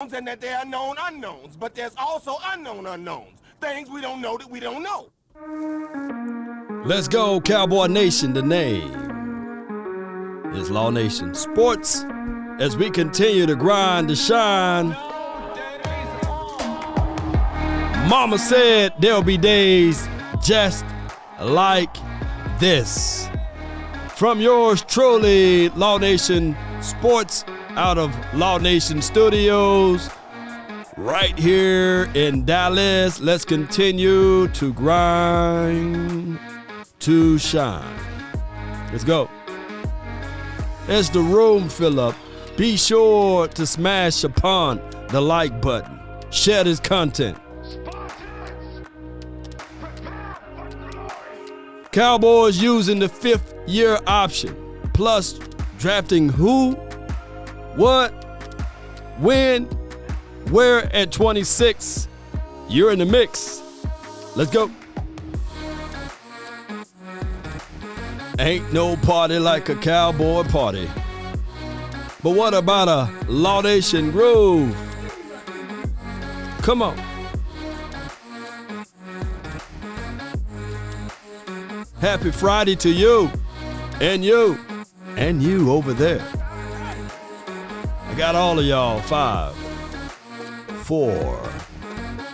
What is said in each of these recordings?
and that there are known unknowns, but there's also unknown unknowns. Things we don't know that we don't know. Let's go, Cowboy Nation. The name is Law Nation Sports as we continue to grind, to shine. Mama said there'll be days just like this. From yours truly, Law Nation Sports, out of Law Nation Studios, right here in Dallas. Let's continue to grind, to shine. Let's go. As the room fill up, be sure to smash upon the like button. Share this content. Cowboys using the 5th-year option, plus drafting who, what, when, where at 26. You're in the mix. Let's go. Ain't no party like a cowboy party. But what about a Law Nation groove? Come on. Happy Friday to you, and you over there. I got all of y'all. 5, 4,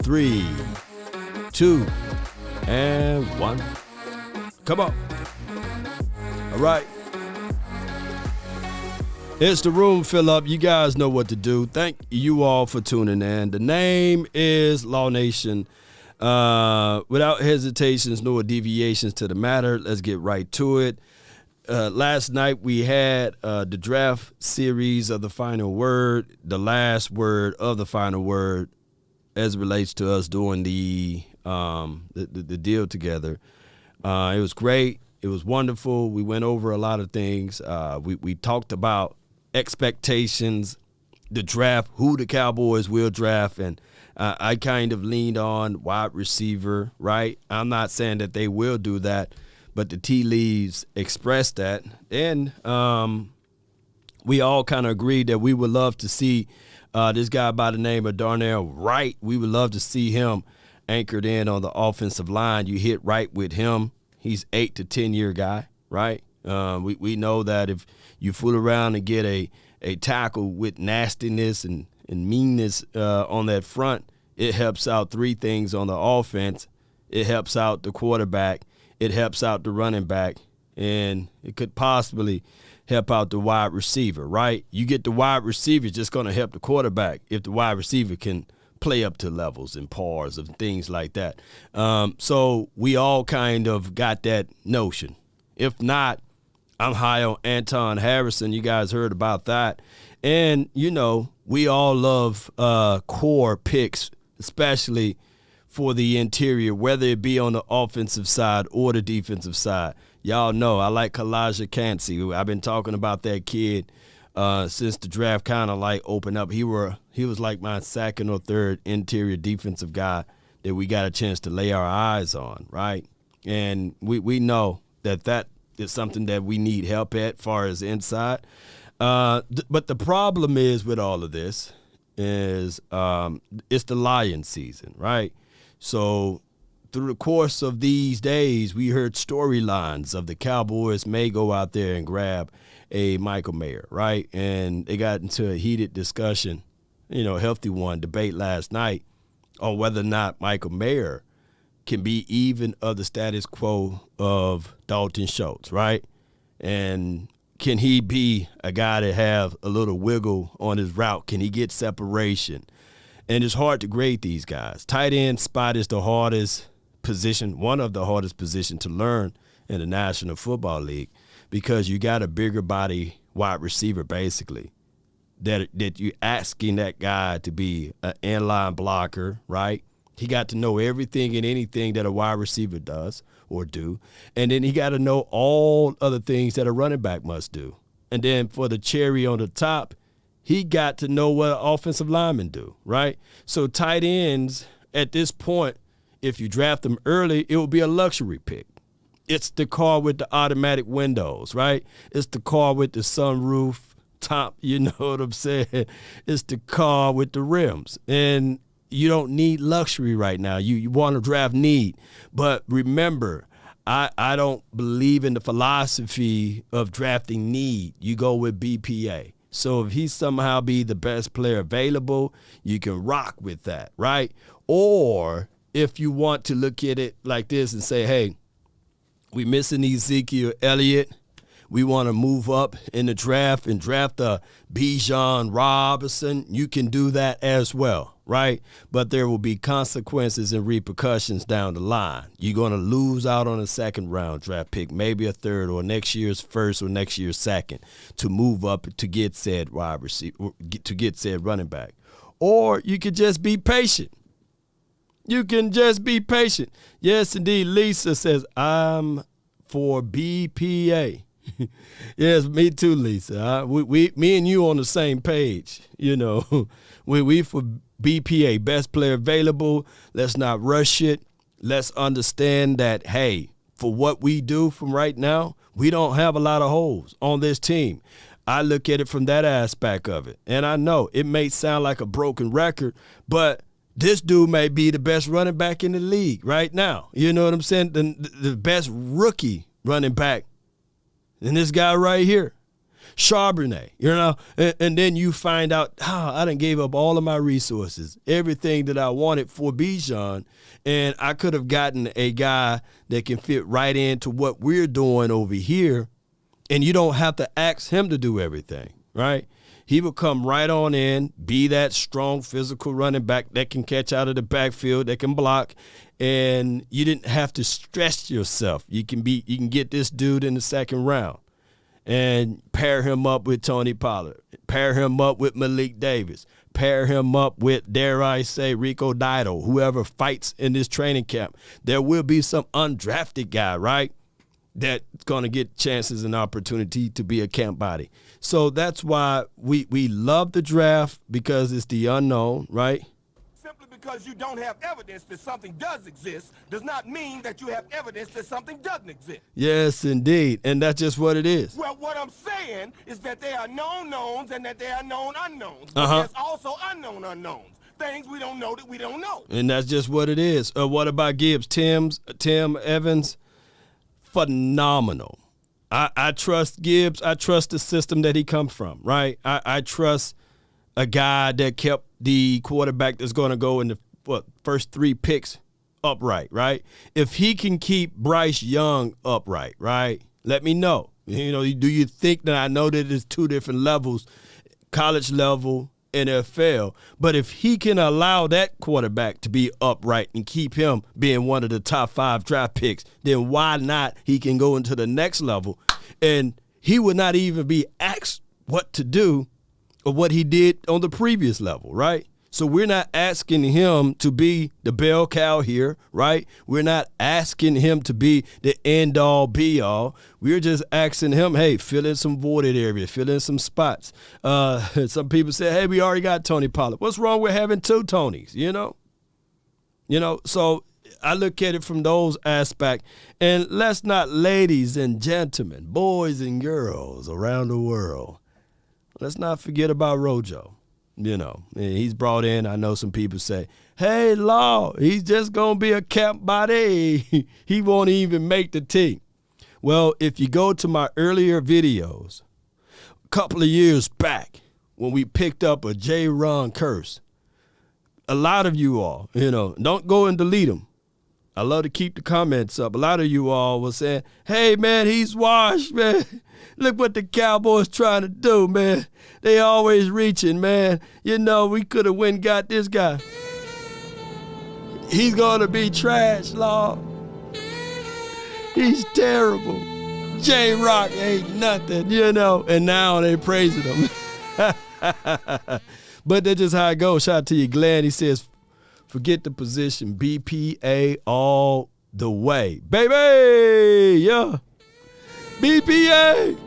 3, 2, and 1. Come on. All right. It's the room fill up. You guys know what to do. Thank you all for tuning in. The name is Law Nation. Without hesitations nor deviations to the matter, let's get right to it. Last night we had the draft series of the final word, the last word of the final word, as it relates to us doing the deal together. It was great. It was wonderful. We went over a lot of things. We talked about expectations, the draft, who the Cowboys will draft, and I kind of leaned on wide receiver, right? I'm not saying that they will do that, but the tea leaves express that. And we all kind of agreed that we would love to see this guy by the name of Darnell Wright. We would love to see him anchored in on the offensive line. You hit right with him. He's 8 to 10 year guy, right? We know that if you fool around and get a tackle with nastiness and meanness on that front, it helps out 3 things on the offense. It helps out the quarterback. It helps out the running back. And it could possibly help out the wide receiver, right? You get the wide receiver, it's just going to help the quarterback if the wide receiver can play up to levels and pars and things like that. So we all kind of got that notion. If not, I'm high on Anton Harrison. You guys heard about that. And, you know, we all love core picks, especially for the interior, whether it be on the offensive side or the defensive side. Y'all know I like Kalijah Kancey. I've been talking about that kid since the draft kind of like opened up. He was like my 2nd or 3rd interior defensive guy that we got a chance to lay our eyes on, right? And we know that is something that we need help at far as inside. But the problem is with all of this is it's the Lions season, right? So through the course of these days, we heard storylines of the Cowboys may go out there and grab a Michael Mayer, right? And they got into a heated discussion, a healthy one, debate last night on whether or not Michael Mayer can be even of the status quo of Dalton Schultz, right? And can he be a guy that have a little wiggle on his route? Can he get separation? And it's hard to grade these guys. Tight end spot is the hardest position, one of the hardest positions to learn in the National Football League, because you got a bigger body wide receiver, basically, that you're asking that guy to be an inline blocker, right? He got to know everything and anything that a wide receiver does or do. And then he got to know all other things that a running back must do. And then for the cherry on the top, he got to know what offensive linemen do, right? So tight ends, at this point, if you draft them early, it will be a luxury pick. It's the car with the automatic windows, right? It's the car with the sunroof, top, you know what I'm saying? It's the car with the rims. And you don't need luxury right now. You want to draft need. But remember, I don't believe in the philosophy of drafting need. You go with BPA. So if he somehow be the best player available, you can rock with that, right? Or if you want to look at it like this and say, hey, we missing Ezekiel Elliott. We want to move up in the draft and draft a Bijan Robinson. You can do that as well, right? But there will be consequences and repercussions down the line. You're going to lose out on a second-round draft pick, maybe a third or next year's first or next year's second to move up to get said wide receiver, to get said running back. Or you could just be patient. You can just be patient. Yes, indeed. Lisa says, I'm for BPA. Yes, me too, Lisa. Me and you on the same page. You know, we for BPA, best player available. Let's not rush it. Let's understand that, hey, for what we do from right now, we don't have a lot of holes on this team. I look at it from that aspect of it. And I know it may sound like a broken record, but this dude may be the best running back in the league right now. You know what I'm saying? The best rookie running back. And this guy right here, Charbonnet, you know, and then you find out, I done gave up all of my resources, everything that I wanted for Bijan, and I could have gotten a guy that can fit right into what we're doing over here, and you don't have to ask him to do everything, right? He will come right on in, be that strong physical running back that can catch out of the backfield, that can block, and you didn't have to stress yourself. You can get this dude in the second round and pair him up with Tony Pollard, pair him up with Malik Davis, pair him up with, dare I say, Rico Dido, whoever fights in this training camp. There will be some undrafted guy, right, that's going to get chances and opportunity to be a camp body. So that's why we love the draft, because it's the unknown, right? Simply because you don't have evidence that something does exist does not mean that you have evidence that something doesn't exist. Yes, indeed. And that's just what it is. Well, what I'm saying is that there are known knowns and that there are known unknowns. But there's also unknown unknowns. Things we don't know that we don't know. And that's just what it is. What about Gibbs? Tim Evans? Phenomenal. I trust Gibbs. I trust the system that he comes from, right? I trust a guy that kept the quarterback that's going to go in the first 3 picks upright, right? If he can keep Bryce Young upright, right, let me know. You know, do you think that I know that it's 2 different levels, college level, NFL, but if he can allow that quarterback to be upright and keep him being one of the top 5 draft picks, then why not he can go into the next level and he would not even be asked what to do or what he did on the previous level, right? So we're not asking him to be the bell cow here, right? We're not asking him to be the end-all, be-all. We're just asking him, hey, fill in some voided areas, fill in some spots. Some people say, hey, we already got Tony Pollard. What's wrong with having 2 Tonys, you know? So I look at it from those aspects. And let's not, ladies and gentlemen, boys and girls around the world, let's not forget about Rojo. You know, he's brought in. I know some people say, hey, Law, he's just going to be a camp body. He won't even make the team. Well, if you go to my earlier videos, a couple of years back when we picked up a J. Ron curse, a lot of you all, you know, don't go and delete them. I love to keep the comments up. A lot of you all were saying, hey, man, he's washed, man. Look what the Cowboys trying to do, man. They always reaching, man. You know, we could have went and got this guy. He's going to be trash, Law. He's terrible. J-Rock ain't nothing, you know. And now they praising him. But that's just how it goes. Shout out to you, Glenn. He says, forget the position. BPA all the way. Baby, yeah. BPA.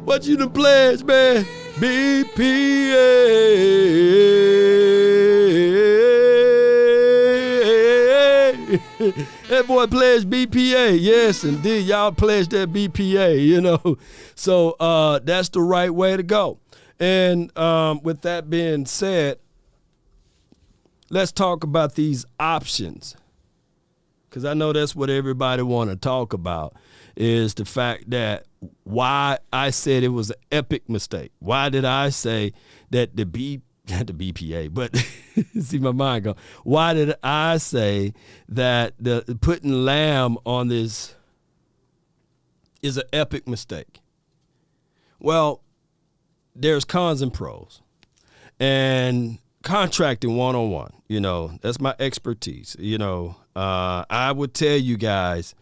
What you done pledge, man? BPA. That boy pledged BPA. Yes, indeed. Y'all pledged that BPA, you know. So that's the right way to go. And with that being said, let's talk about these options. Because I know that's what everybody want to talk about, is the fact that why I said it was an epic mistake. Why did I say that not the BPA, but see my mind go. Why did I say that the putting Lamb on this is an epic mistake? Well, there's cons and pros. And contracting one-on-one, you know, that's my expertise. You know, I would tell you guys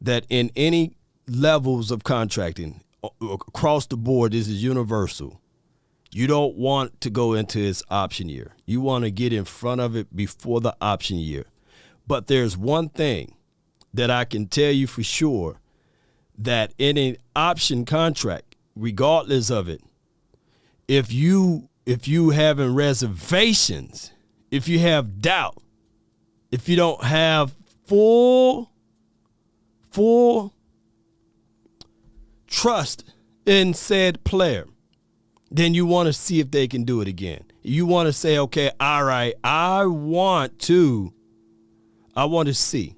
that in any levels of contracting across the board, this is universal. You don't want to go into this option year. You want to get in front of it before the option year. But there's one thing that I can tell you for sure, that in an option contract, regardless of it, if you having reservations, if you have doubt, if you don't have full trust in said player, then you want to see if they can do it again. You want to say, okay, all right, I want to see.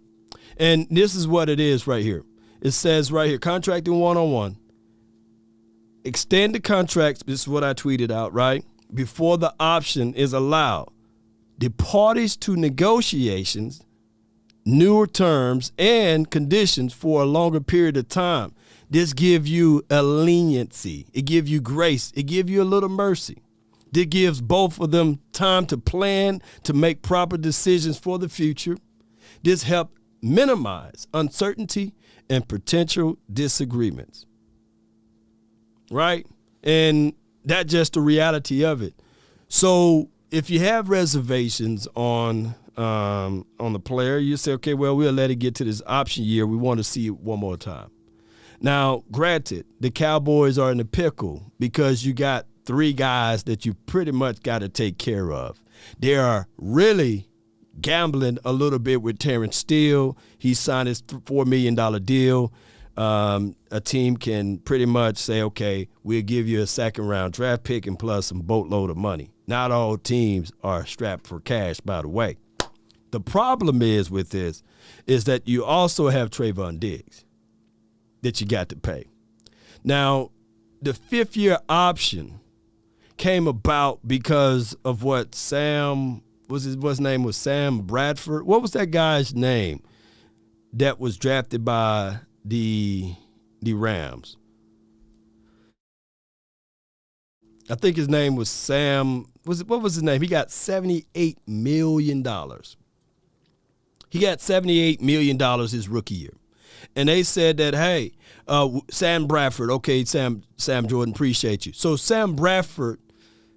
And this is what it is right here. It says right here, contracting one-on-one. Extend the contracts, this is what I tweeted out, right? Before the option is allowed. The parties to negotiations, newer terms and conditions for a longer period of time. This give you a leniency. It give you grace. It give you a little mercy. This gives both of them time to plan, to make proper decisions for the future. This help minimize uncertainty and potential disagreements. Right? And that's just the reality of it. So if you have reservations on the player, you say, okay, well, we'll let it get to this option year. We want to see it one more time. Now, granted, the Cowboys are in the pickle because you got three guys that you pretty much got to take care of. They are really gambling a little bit with Terence Steele. He signed his $4 million deal. A team can pretty much say, okay, we'll give you a second-round draft pick and plus some boatload of money. Not all teams are strapped for cash, by the way. The problem is with this is that you also have Trayvon Diggs that you got to pay. Now, the fifth-year option came about because of what his name was Sam Bradford. What was that guy's name that was drafted by the Rams? I think his name was Sam. What was his name? He got $78 million. He got $78 million his rookie year. And they said that, hey, Sam Bradford, okay, Sam Jordan, appreciate you. So Sam Bradford,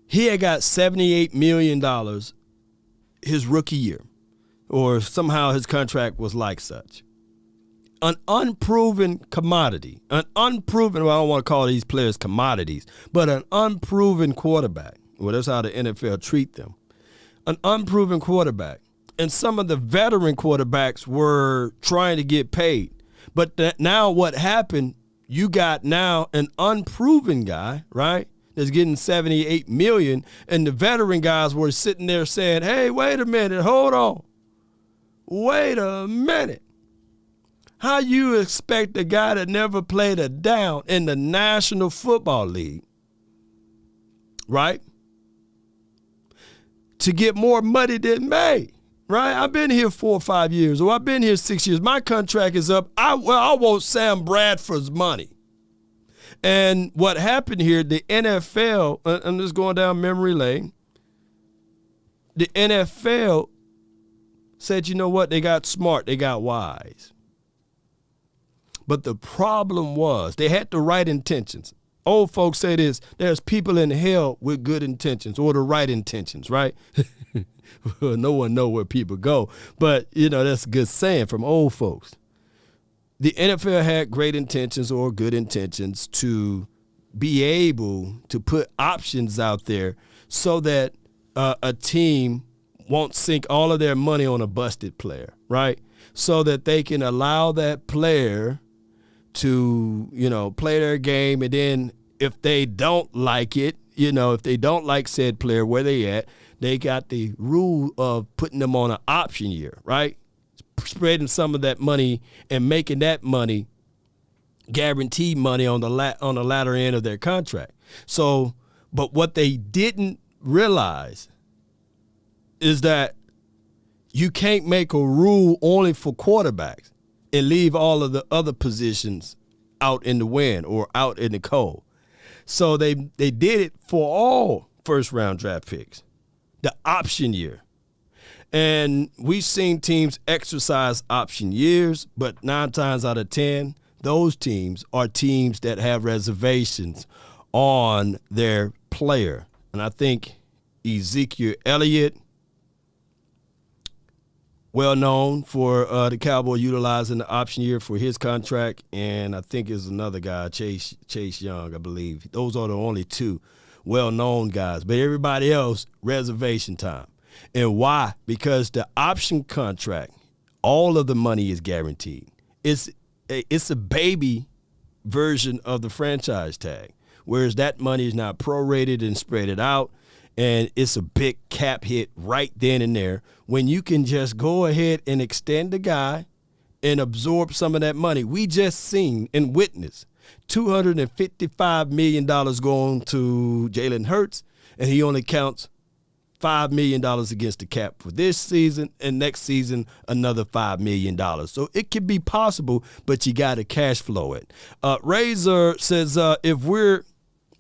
he had got $78 million his rookie year, or somehow his contract was like such. An unproven commodity, well, I don't want to call these players commodities, but an unproven quarterback. Well, that's how the NFL treat them. An unproven quarterback. And some of the veteran quarterbacks were trying to get paid. But now what happened, you got now an unproven guy, right, that's getting $78 million, and the veteran guys were sitting there saying, hey, wait a minute, hold on. Wait a minute. How you expect a guy that never played a down in the National Football League, right, to get more money than me? Right? I've been here 4 or 5 years, or I've been here 6 years. My contract is up. I want Sam Bradford's money. And what happened here, the NFL, I'm just going down memory lane, the NFL said, you know what? They got smart. They got wise. But the problem was they had the right intentions. Old folks say this, there's people in hell with good intentions or the right intentions, right? No one know where people go. But, you know, that's a good saying from old folks. The NFL had great intentions or good intentions to be able to put options out there so that a team won't sink all of their money on a busted player, right? so that they can allow that player to, play their game. And then if they don't like it, if they don't like said player where they at, they got the rule of putting them on an option year, right? Spreading some of that money and making that money guaranteed money on the latter end of their contract. So, but what they didn't realize is that you can't make a rule only for quarterbacks and leave all of the other positions out in the wind or out in the cold. So they did it for all first-round draft picks, the option year. And we've seen teams exercise option years, but 9 times out of 10, those teams are teams that have reservations on their player. And I think Ezekiel Elliott, well known for the Cowboys utilizing the option year for his contract, and I think there's another guy, Chase Young, I believe. Those are the only 2 well-known guys. But everybody else, reservation time. And why? Because the option contract, all of the money is guaranteed. It's a baby version of the franchise tag, whereas that money is not prorated and spread it out. And it's a big cap hit right then and there when you can just go ahead and extend the guy and absorb some of that money. We just seen and witnessed $255 million going to Jalen Hurts, and he only counts $5 million against the cap for this season, and next season another $5 million. So it could be possible, but you got to cash flow it. Razor says if we're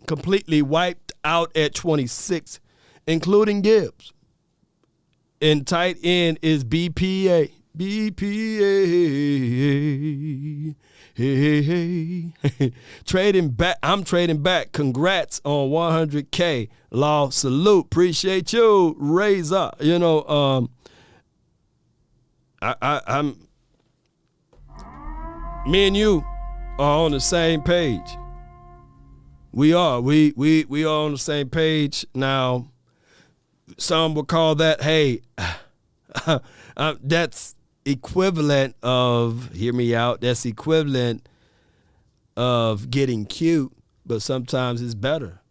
completely wiped out at 26, including Gibbs, and tight end is BPA. Trading back. I'm trading back. Congrats on 100K. Law, salute. Appreciate you. Raise up. I'm. Me and you are on the same page. We are. We are on the same page now. Some will call that, hey, that's equivalent of, hear me out, that's equivalent of getting cute, but sometimes it's better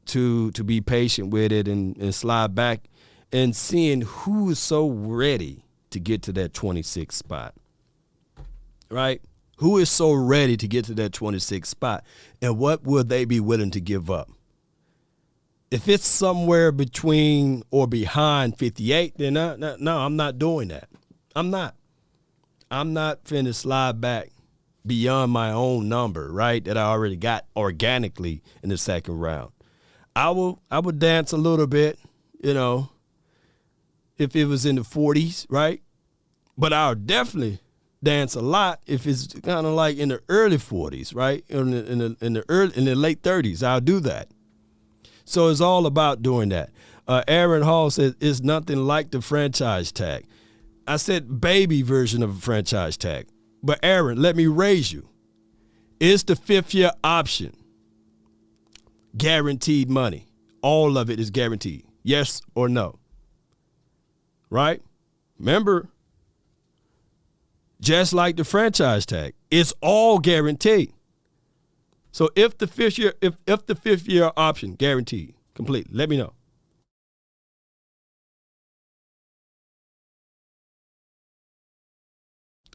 to be patient with it and slide back and seeing who is so ready to get to that 26 spot, right? Who is so ready to get to that 26 spot, and what will they be willing to give up? If it's somewhere between or behind 58, then no, I'm not doing that. I'm not finna slide back beyond my own number, right, that I already got organically in the second round. I would dance a little bit, if it was in the 40s, right? But I would definitely dance a lot if it's kind of like in the early 40s, right? In the late 30s, I'll do that. So it's all about doing that. Aaron Hall says it's nothing like the franchise tag. I said baby version of a franchise tag. But Aaron, let me raise you. Is the 5th-year option guaranteed money? All of it is guaranteed. Yes or no? Right? Remember, just like the franchise tag, it's all guaranteed. So if the 5th-year option guaranteed completely, let me know.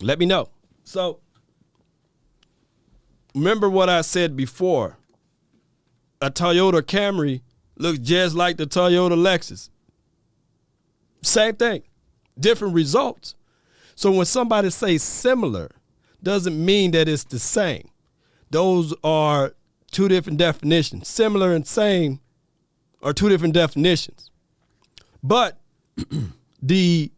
Let me know. So remember what I said before. A Toyota Camry looks just like the Toyota Lexus. Same thing, different results. So when somebody says similar, doesn't mean that it's the same. Those are 2 different definitions. Similar and same are 2 different definitions. But the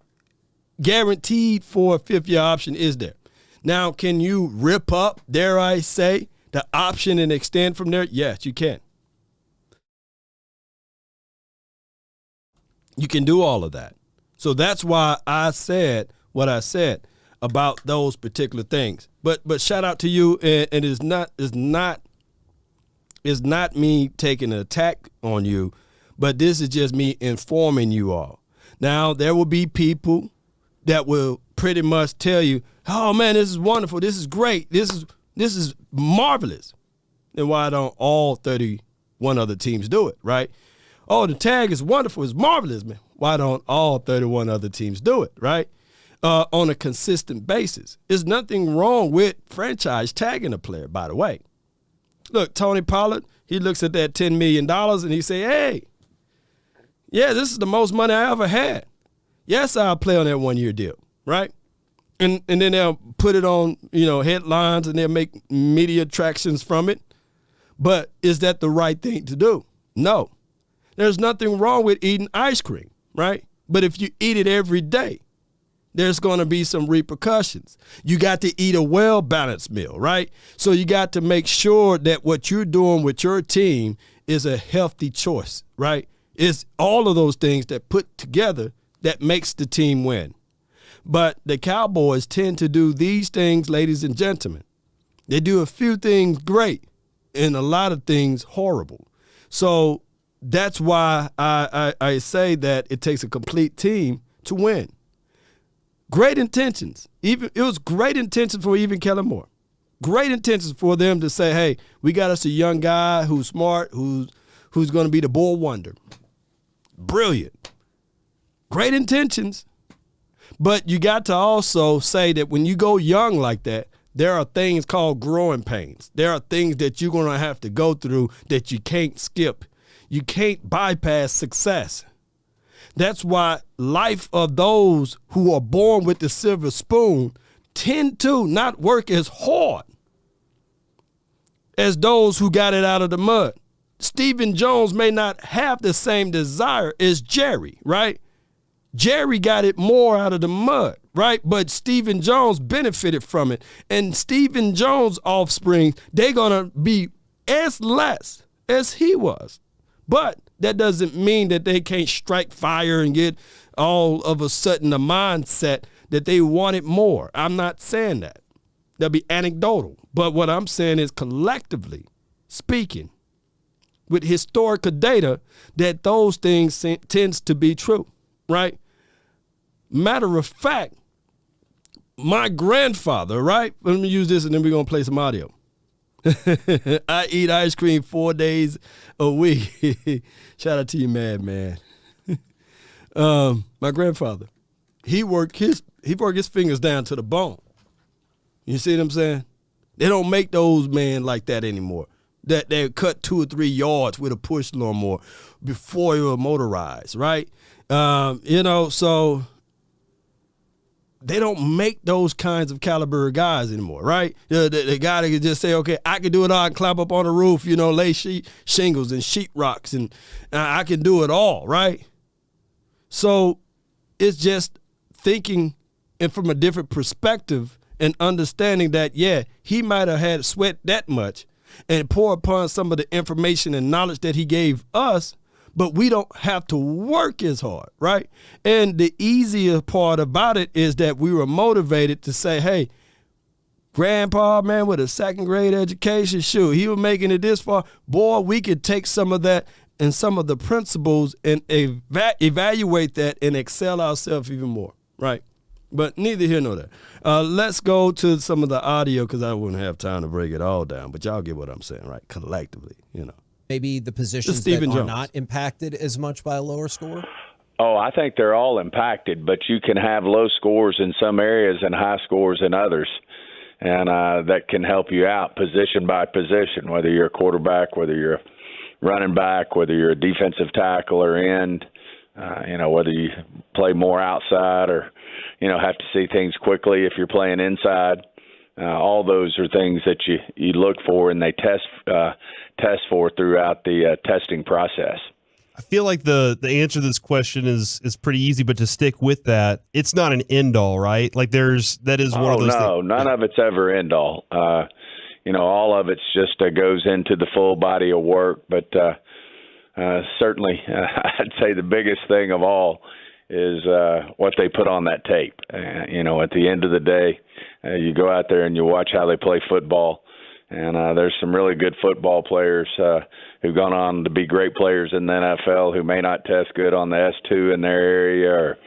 guaranteed for a 5th-year option is there. Now, can you rip up, dare I say, the option and extend from there? Yes, you can. You can do all of that. So that's why I said what I said about those particular things. But shout out to you, and it's not me taking an attack on you, but this is just me informing you all. Now, there will be people that will pretty much tell you, oh, man, this is wonderful. This is great. This is marvelous. Then why don't all 31 other teams do it, right? Oh, the tag is wonderful. It's marvelous, man. Why don't all 31 other teams do it, right? On a consistent basis. There's nothing wrong with franchise tagging a player, by the way. Look, Tony Pollard, he looks at that $10 million and he say, hey, yeah, this is the most money I ever had. Yes, I'll play on that one-year deal, right? And then they'll put it on, headlines and they'll make media attractions from it. But is that the right thing to do? No. There's nothing wrong with eating ice cream, right? But if you eat it every day, there's going to be some repercussions. You got to eat a well-balanced meal, right? So you got to make sure that what you're doing with your team is a healthy choice, right? It's all of those things that put together that makes the team win. But the Cowboys tend to do these things, ladies and gentlemen. They do a few things great and a lot of things horrible. So that's why I say that it takes a complete team to win. Great intentions. It was great intentions for even Kellen Moore. Great intentions for them to say, hey, we got us a young guy who's smart, who's going to be the bull wonder. Brilliant. Great intentions. But you got to also say that when you go young like that, there are things called growing pains. There are things that you're going to have to go through that you can't skip. You can't bypass success. That's why life of those who are born with the silver spoon tend to not work as hard as those who got it out of the mud. Stephen Jones may not have the same desire as Jerry, right? Jerry got it more out of the mud, right? But Stephen Jones benefited from it. And Stephen Jones' offspring, they're going to be as less as he was. But that doesn't mean that they can't strike fire and get all of a sudden a mindset that they wanted more. I'm not saying that. That'll be anecdotal. But what I'm saying is collectively speaking, with historical data, that those things tends to be true, right? Matter of fact, my grandfather, right? Let me use this and then we're going to play some audio. I eat ice cream 4 days a week. Shout out to you, man. My grandfather, he worked his fingers down to the bone. You see what I'm saying? They don't make those men like that anymore. That they cut 2 or 3 yards with a push lawnmower before you were motorized, right? So they don't make those kinds of caliber guys anymore, right? The guy that can just say, okay, I can do it all. I can climb up on the roof, lay shingles and sheetrocks, and I can do it all, right? So it's just thinking and from a different perspective and understanding that, yeah, he might have had sweat that much and pour upon some of the information and knowledge that he gave us, but we don't have to work as hard, right? And the easier part about it is that we were motivated to say, hey, grandpa, man, with a 2nd grade education, shoot, he was making it this far. Boy, we could take some of that and some of the principles and evaluate that and excel ourselves even more, right? But neither here nor there. Let's go to some of the audio because I wouldn't have time to break it all down, but y'all get what I'm saying, right? Collectively, Maybe the positions that are not impacted as much by a lower score? Oh, I think they're all impacted, but you can have low scores in some areas and high scores in others, and that can help you out position by position, whether you're a quarterback, whether you're a running back, whether you're a defensive tackle or end, whether you play more outside or, have to see things quickly if you're playing inside. All those are things that you look for and they test for throughout the testing process. I feel like the answer to this question is pretty easy, but to stick with that, it's not an end all, right? Like that is one of those no, things. None of it's ever end all. All of it's just goes into the full body of work, but certainly I'd say the biggest thing of all is what they put on that tape. At the end of the day, you go out there and you watch how they play football, and there's some really good football players who've gone on to be great players in the NFL who may not test good on the S2 in their area or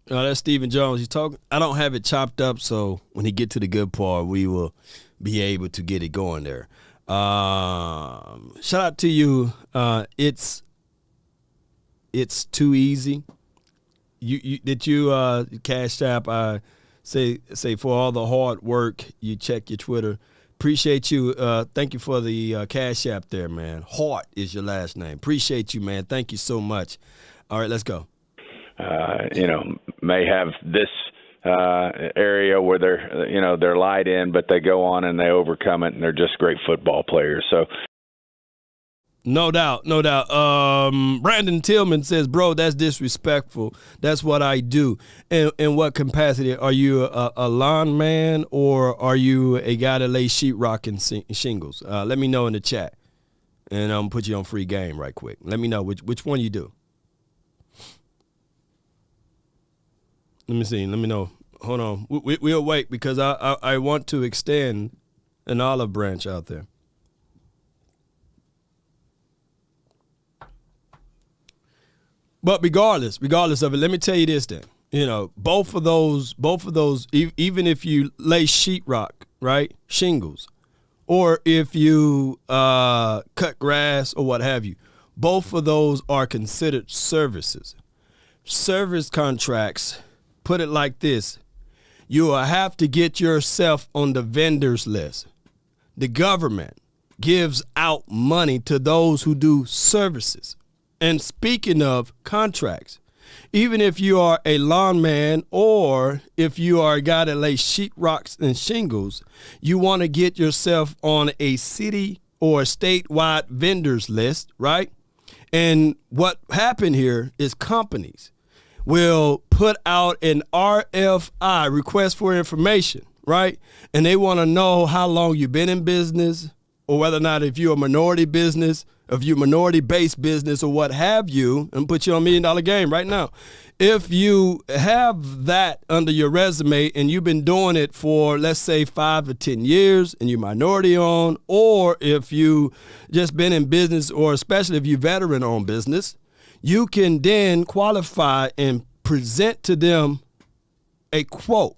That's Stephen Jones. He's talking. I don't have it chopped up, so when he get to the good part, we will be able to get it going there. Shout out to you. It's too easy. You Cash App. I say for all the hard work. You check your Twitter. Appreciate you. Thank you for the Cash App there, man. Hart is your last name. Appreciate you, man. Thank you so much. All right, let's go. May have this area where they're light in, but they go on and they overcome it, and they're just great football players. So, no doubt. Brandon Tillman says, "Bro, that's disrespectful. That's what I do." In what capacity? Are you a lawn man, or are you a guy that lays sheetrock and shingles? Let me know in the chat, and I'm gonna put you on free game right quick. Let me know which one you do. Let me see. Let me know. Hold on. We'll wait because I want to extend an olive branch out there. But regardless of it, let me tell you this then. Both of those, even if you lay sheetrock, right, shingles, or if you cut grass or what have you, both of those are considered services. Service contracts. Put it like this, you will have to get yourself on the vendors list. The government gives out money to those who do services. And speaking of contracts, even if you are a lawn man or if you are a guy that lays sheetrocks and shingles, you want to get yourself on a city or a statewide vendors list, right? And what happened here is companies will put out an RFI, request for information, right? And they want to know how long you've been in business, or whether or not if you're a minority business, if you're minority-based business or what have you, and put you on $1 million game right now. If you have that under your resume and you've been doing it for, let's say, 5 to 10 years and you're minority-owned, or if you just been in business, or especially if you're veteran-owned business, you can then qualify and present to them a quote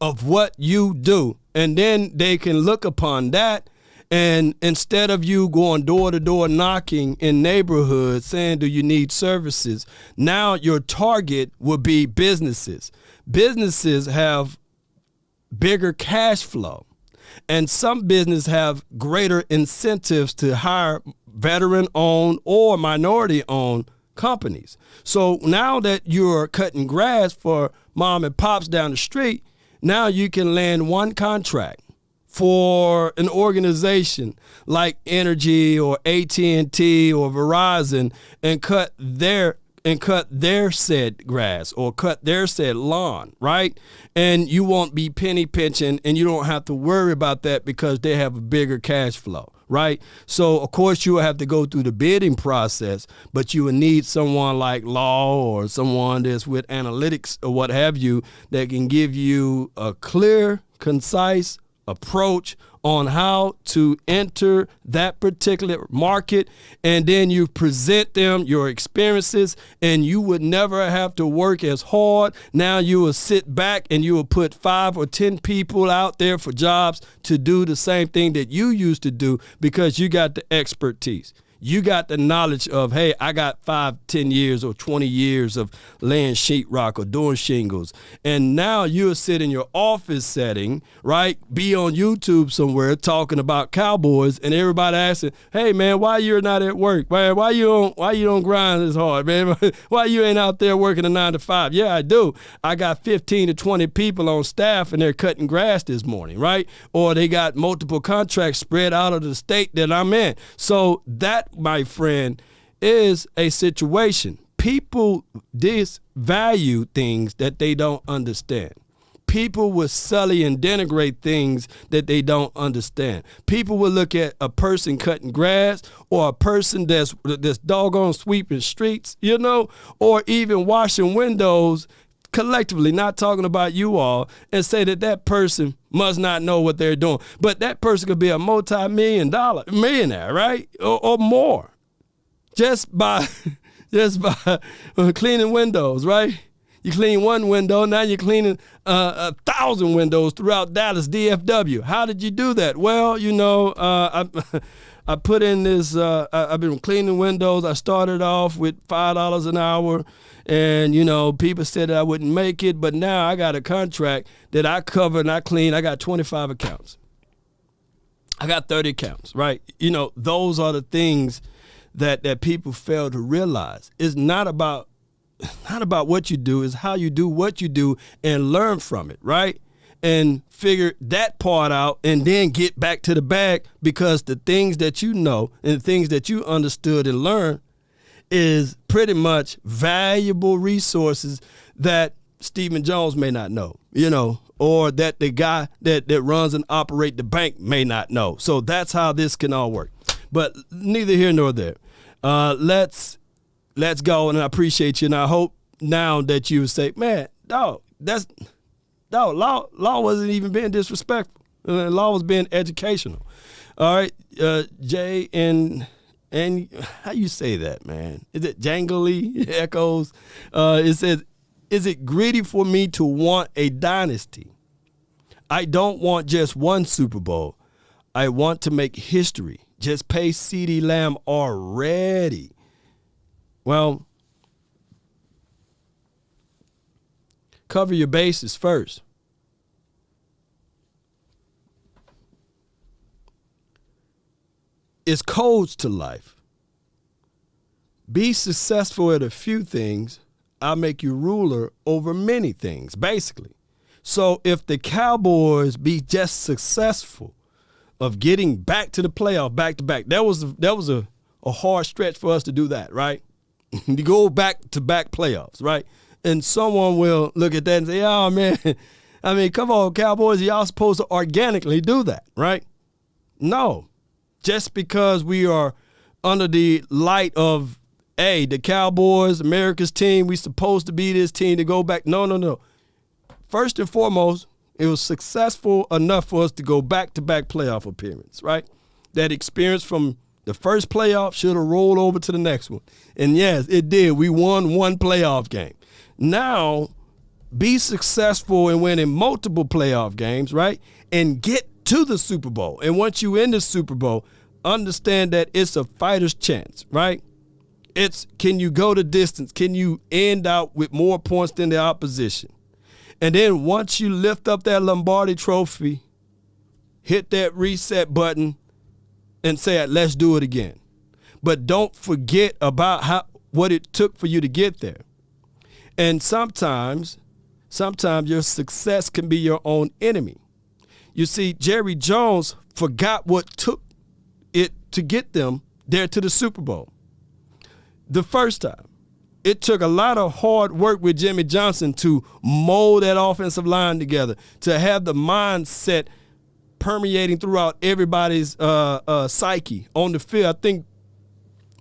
of what you do. And then they can look upon that. And instead of you going door to door knocking in neighborhoods saying, do you need services? Now your target will be businesses. Businesses have bigger cash flow. And some businesses have greater incentives to hire veteran-owned or minority-owned companies. So now that you're cutting grass for mom and pops down the street, now you can land one contract for an organization like Energy or AT&T or Verizon and cut their said grass or cut their said lawn, right? And you won't be penny pinching, and you don't have to worry about that because they have a bigger cash flow, right? So, of course, you will have to go through the bidding process, but you will need someone like Law or someone that's with analytics or what have you that can give you a clear, concise approach on how to enter that particular market, and then you present them your experiences, and you would never have to work as hard. Now you will sit back and you will put 5 or 10 people out there for jobs to do the same thing that you used to do because you got the expertise. You got the knowledge of, hey, I got 5, 10 years or 20 years of laying sheetrock or doing shingles. And now you'll sit in your office setting, right? Be on YouTube somewhere talking about Cowboys, and everybody asking, hey, man, why you're not at work? Man, why you don't grind as hard, man? Why you ain't out there working a 9 to 5? Yeah, I do. I got 15 to 20 people on staff, and they're cutting grass this morning, right? Or they got multiple contracts spread out of the state that I'm in. So that, my friend, is a situation. People disvalue things that they don't understand. People will sully and denigrate things that they don't understand. People will look at a person cutting grass or a person that's doggone sweeping streets, or even washing windows collectively, not talking about you all, and say that person must not know what they're doing. But that person could be a millionaire, right? Or more. Just by cleaning windows, right? You clean one window, now you're cleaning 1,000 windows throughout Dallas, DFW. How did you do that? Well, I put in this, I've been cleaning windows. I started off with $5 an hour, and, people said that I wouldn't make it, but now I got a contract that I cover and I clean. I got 25 accounts. I got 30 accounts, right? Those are the things that people fail to realize. It's not about what you do, it's how you do what you do and learn from it, right? And figure that part out and then get back to the bag, because the things that you know and the things that you understood and learned is pretty much valuable resources that Stephen Jones may not know, or that the guy that runs and operate the bank may not know. So that's how this can all work. But neither here nor there. Let's go, and I appreciate you, and I hope now that you say, man, dog, law wasn't even being disrespectful. Law was being educational. All right, Jay, and how you say that, man? Is it jangly echoes? It says, is it greedy for me to want a dynasty? I don't want just one Super Bowl. I want to make history. Just pay CeeDee Lamb already. Well, cover your bases first. It's codes to life. Be successful at a few things. I'll make you ruler over many things, basically. So if the Cowboys be just successful of getting back to the playoff back to back, that was a hard stretch for us to do that, right? To go back to back playoffs, right? And someone will look at that and say, oh, man, I mean, come on, Cowboys, y'all supposed to organically do that, right? No. Just because we are under the light of, hey, the Cowboys, America's team, we supposed to be this team to go back. No. First and foremost, it was successful enough for us to go back-to-back playoff appearance, right? That experience from the first playoff should have rolled over to the next one. And yes, it did. We won one playoff game. Now, be successful in winning multiple playoff games, right? And get to the Super Bowl. And once you in the Super Bowl, understand that it's a fighter's chance, right? It's, can you go the distance? Can you end out with more points than the opposition? And then once you lift up that Lombardi trophy, hit that reset button and say, let's do it again. But don't forget about what it took for you to get there. And sometimes your success can be your own enemy. You see, Jerry Jones forgot what took it to get them there to the Super Bowl. The first time. It took a lot of hard work with Jimmy Johnson to mold that offensive line together, to have the mindset permeating throughout everybody's psyche on the field. I think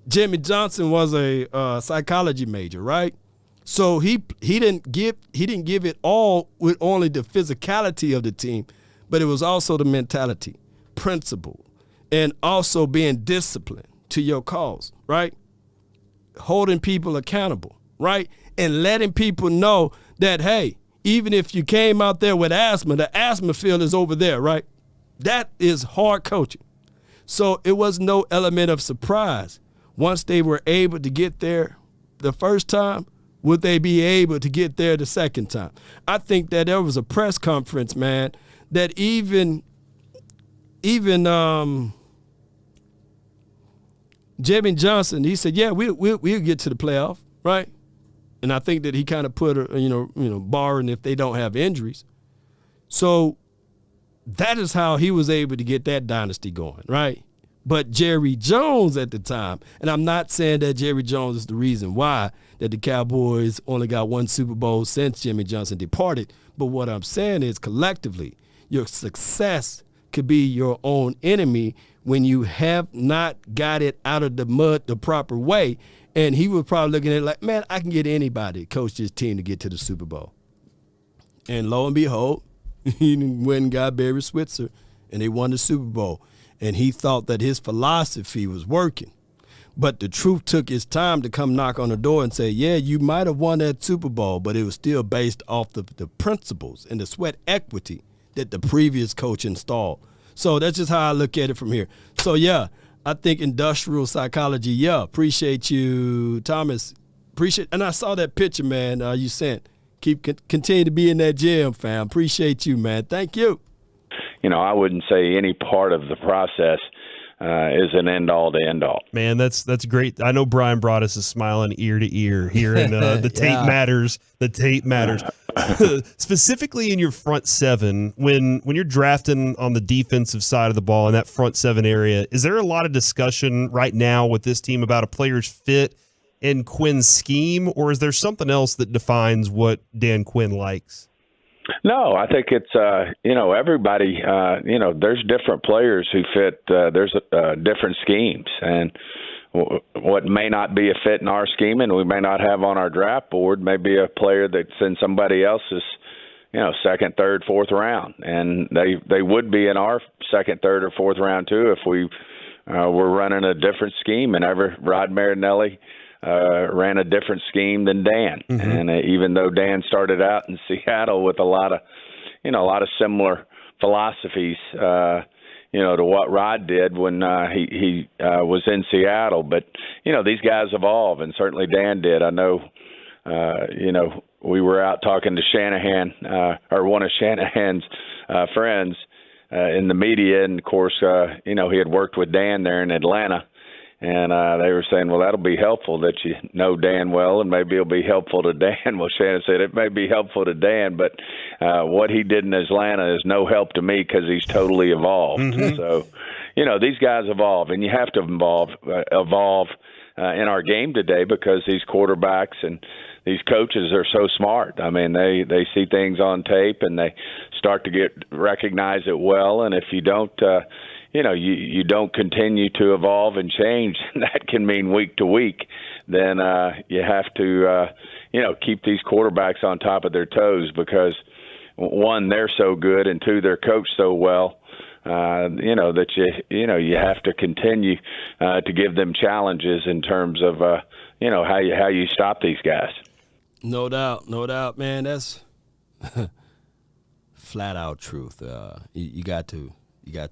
Jimmy Johnson was a psychology major, right? So he didn't give it all with only the physicality of the team, but it was also the mentality, principle, and also being disciplined to your cause, right? Holding people accountable, right? And letting people know that, hey, even if you came out there with asthma, the asthma field is over there, right? That is hard coaching. So it was no element of surprise. Once they were able to get there the first time, would they be able to get there the second time? I think that there was a press conference, man, that even Jimmy Johnson, he said, yeah, we'll get to the playoff, right? And I think that he kind of put, barring if they don't have injuries. So that is how he was able to get that dynasty going, right? But Jerry Jones at the time, and I'm not saying that Jerry Jones is the reason why that the Cowboys only got one Super Bowl since Jimmy Johnson departed, but what I'm saying is collectively, your success could be your own enemy when you have not got it out of the mud the proper way. And he was probably looking at it like, man, I can get anybody to coach this team to get to the Super Bowl. And lo and behold, he went and got Barry Switzer, and they won the Super Bowl. And he thought that his philosophy was working. But the truth took its time to come knock on the door and say, yeah, you might have won that Super Bowl, but it was still based off the principles and the sweat equity that the previous coach installed. So that's just how I look at it from here. So, yeah, I think industrial psychology, yeah, appreciate you, Thomas. And I saw that picture, man, you sent. Continue to be in that gym, fam. Appreciate you, man. Thank you. I wouldn't say any part of the process is an end-all to end-all. Man, that's great. I know Brian brought us a smiling ear to ear here, and the tape matters. The tape matters. Specifically in your front seven, when you're drafting on the defensive side of the ball in that front seven area, is there a lot of discussion right now with this team about a player's fit in Quinn's scheme, or is there something else that defines what Dan Quinn likes? No, I think it's, everybody, there's different players who fit, there's different schemes. And what may not be a fit in our scheme and we may not have on our draft board may be a player that's in somebody else's, second, third, fourth round. And they would be in our second, third, or fourth round too if we were running a different scheme. And Rod Marinelli ran a different scheme than Dan. Mm-hmm. And even though Dan started out in Seattle with a lot of similar philosophies, to what Rod did when he was in Seattle. But, these guys evolve, and certainly Dan did. I know, we were out talking to Shanahan, or one of Shanahan's friends in the media, and, of course, he had worked with Dan there in Atlanta. And they were saying, well, that'll be helpful that you know Dan well, and maybe it'll be helpful to Dan. Well, Shannon said it may be helpful to Dan, but what he did in Atlanta is no help to me because he's totally evolved. Mm-hmm. So, these guys evolve, and you have to evolve in our game today because these quarterbacks and these coaches are so smart. I mean, they see things on tape, and they start to recognize it well, and if you don't you don't continue to evolve and change, that can mean week to week, then you have to, keep these quarterbacks on top of their toes because, one, they're so good, and two, they're coached so well, that you have to continue to give them challenges in terms of, how you stop these guys. No doubt, man. That's flat out truth. You got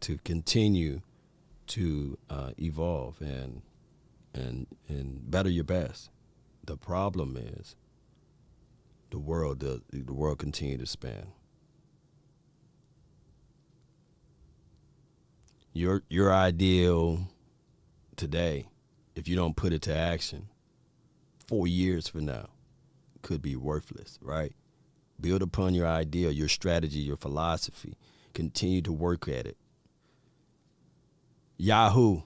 to continue to evolve and better your best. The problem is the world continue to spin. Your ideal today, if you don't put it to action, 4 years from now, could be worthless, right? Build upon your ideal, your strategy, your philosophy. Continue to work at it. Yahoo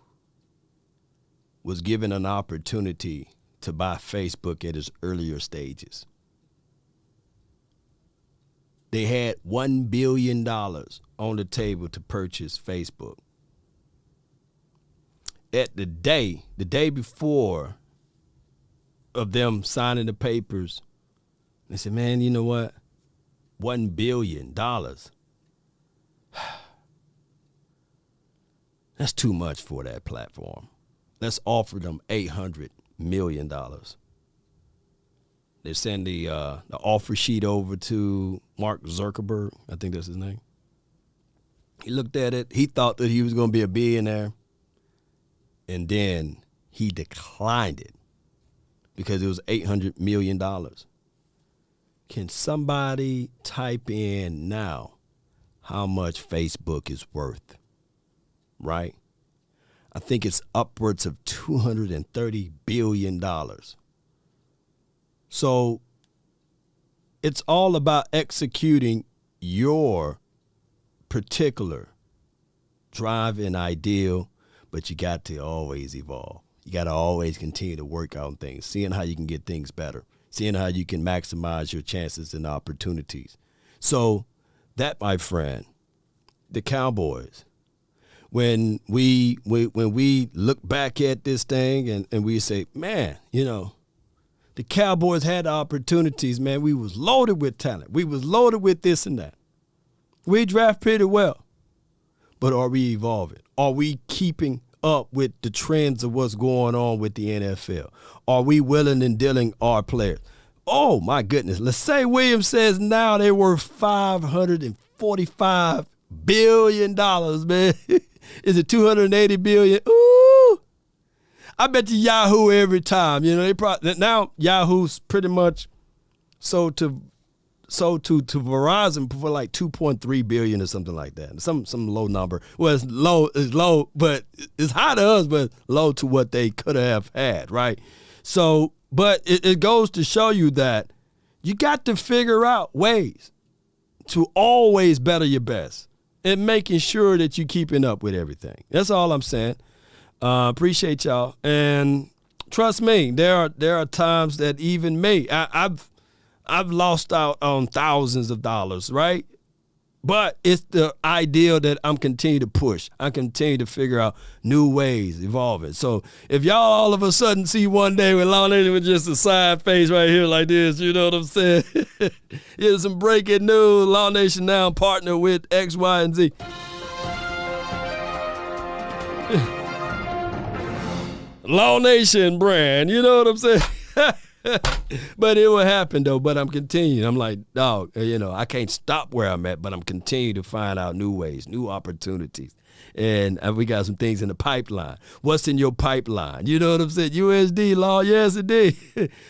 was given an opportunity to buy Facebook at its earlier stages. They had $1 billion on the table to purchase Facebook. At the day before of them signing the papers, they said, man, you know what? $1 billion. That's too much for that platform. Let's offer them $800 million. They send the offer sheet over to Mark Zuckerberg. I think that's his name. He looked at it. He thought that he was going to be a billionaire. And then he declined it because it was $800 million. Can somebody type in now how much Facebook is worth? Right? I think it's upwards of $230 billion. So it's all about executing your particular drive and ideal, but you got to always evolve. You got to always continue to work on things, seeing how you can get things better, seeing how you can maximize your chances and opportunities. So that, my friend, the Cowboys, when we look back at this thing and we say, man, the Cowboys had opportunities, man. We was loaded with talent. We was loaded with this and that. We draft pretty well. But are we evolving? Are we keeping up with the trends of what's going on with the NFL? Are we willing and dealing our players? Oh, my goodness. Lassay Williams says now they're worth $545 billion, man. Is it $280 billion? Ooh. I bet you Yahoo every time. You know, they probably now Yahoo's pretty much sold to Verizon for like $2.3 billion or something like that. Some low number. Well, it's low, but it's high to us, but low to what they could have had, right? So, but it goes to show you that you got to figure out ways to always better your best and making sure that you're keeping up with everything. That's all I'm saying. Appreciate y'all. And trust me, there are times that even me, I've lost out on thousands of dollars, right? But it's the ideal that I'm continue to push. I continue to figure out new ways, evolving. So if y'all all of a sudden see one day with Law Nation with just a side face right here like this, you know what I'm saying? Here's some breaking news. Law Nation now partner with X, Y, and Z. Law Nation brand, you know what I'm saying? But it will happen, though. But I'm continuing. I'm like, dog, you know, I can't stop where I'm at, but I'm continuing to find out new ways, new opportunities. And we got some things in the pipeline. What's in your pipeline? You know what I'm saying? USD, Law, yes, indeed.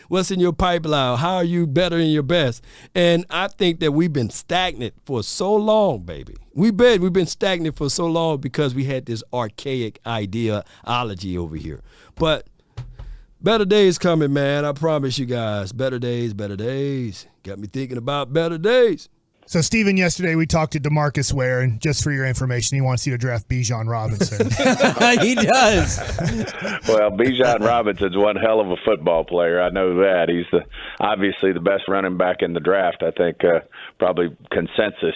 What's in your pipeline? How are you bettering your best? And I think that we've been stagnant for so long, baby. We've been stagnant for so long because we had this archaic ideology over here. But better days coming, man. I promise you guys. Better days, better days. Got me thinking about better days. So, Steven, yesterday we talked to Demarcus Ware, and just for your information, he wants you to draft Bijan Robinson. He does. Well, Bijan Robinson's one hell of a football player. I know that. He's obviously the best running back in the draft, I think, probably consensus,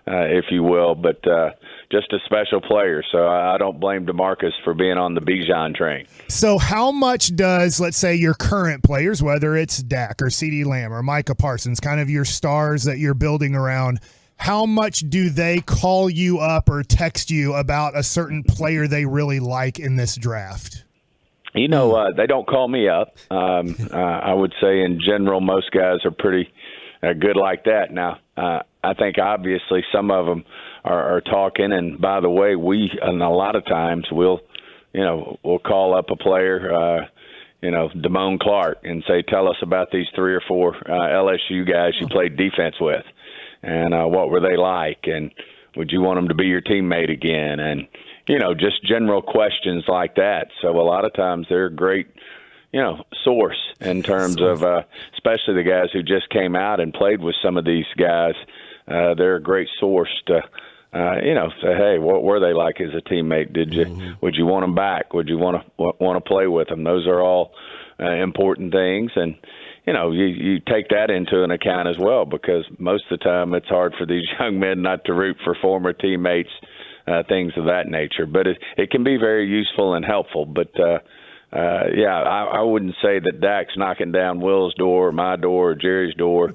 if you will, but just a special player. So I don't blame Demarcus for being on the Bijan train. So how much does, let's say, your current players, whether it's Dak or CeeDee Lamb or Micah Parsons, kind of your stars that you're building around, how much do they call you up or text you about a certain player they really like in this draft? You know, they don't call me up. I would say in general, most guys are pretty good like that. Now, I think obviously some of them are talking. And by the way, and a lot of times we'll call up a player, Damone Clark, and say, tell us about these 3 or 4 LSU guys you played defense with, and what were they like, and would you want them to be your teammate again, and just general questions like that. So a lot of times they're a great source in terms of especially the guys who just came out and played with some of these guys. They're a great source to say, hey, what were they like as a teammate? Would you want them back? Would you want to play with them? Those are all important things, and you take that into an account as well, because most of the time it's hard for these young men not to root for former teammates, things of that nature. But it can be very useful and helpful. But I wouldn't say that Dak's knocking down Will's door, or my door, or Jerry's door,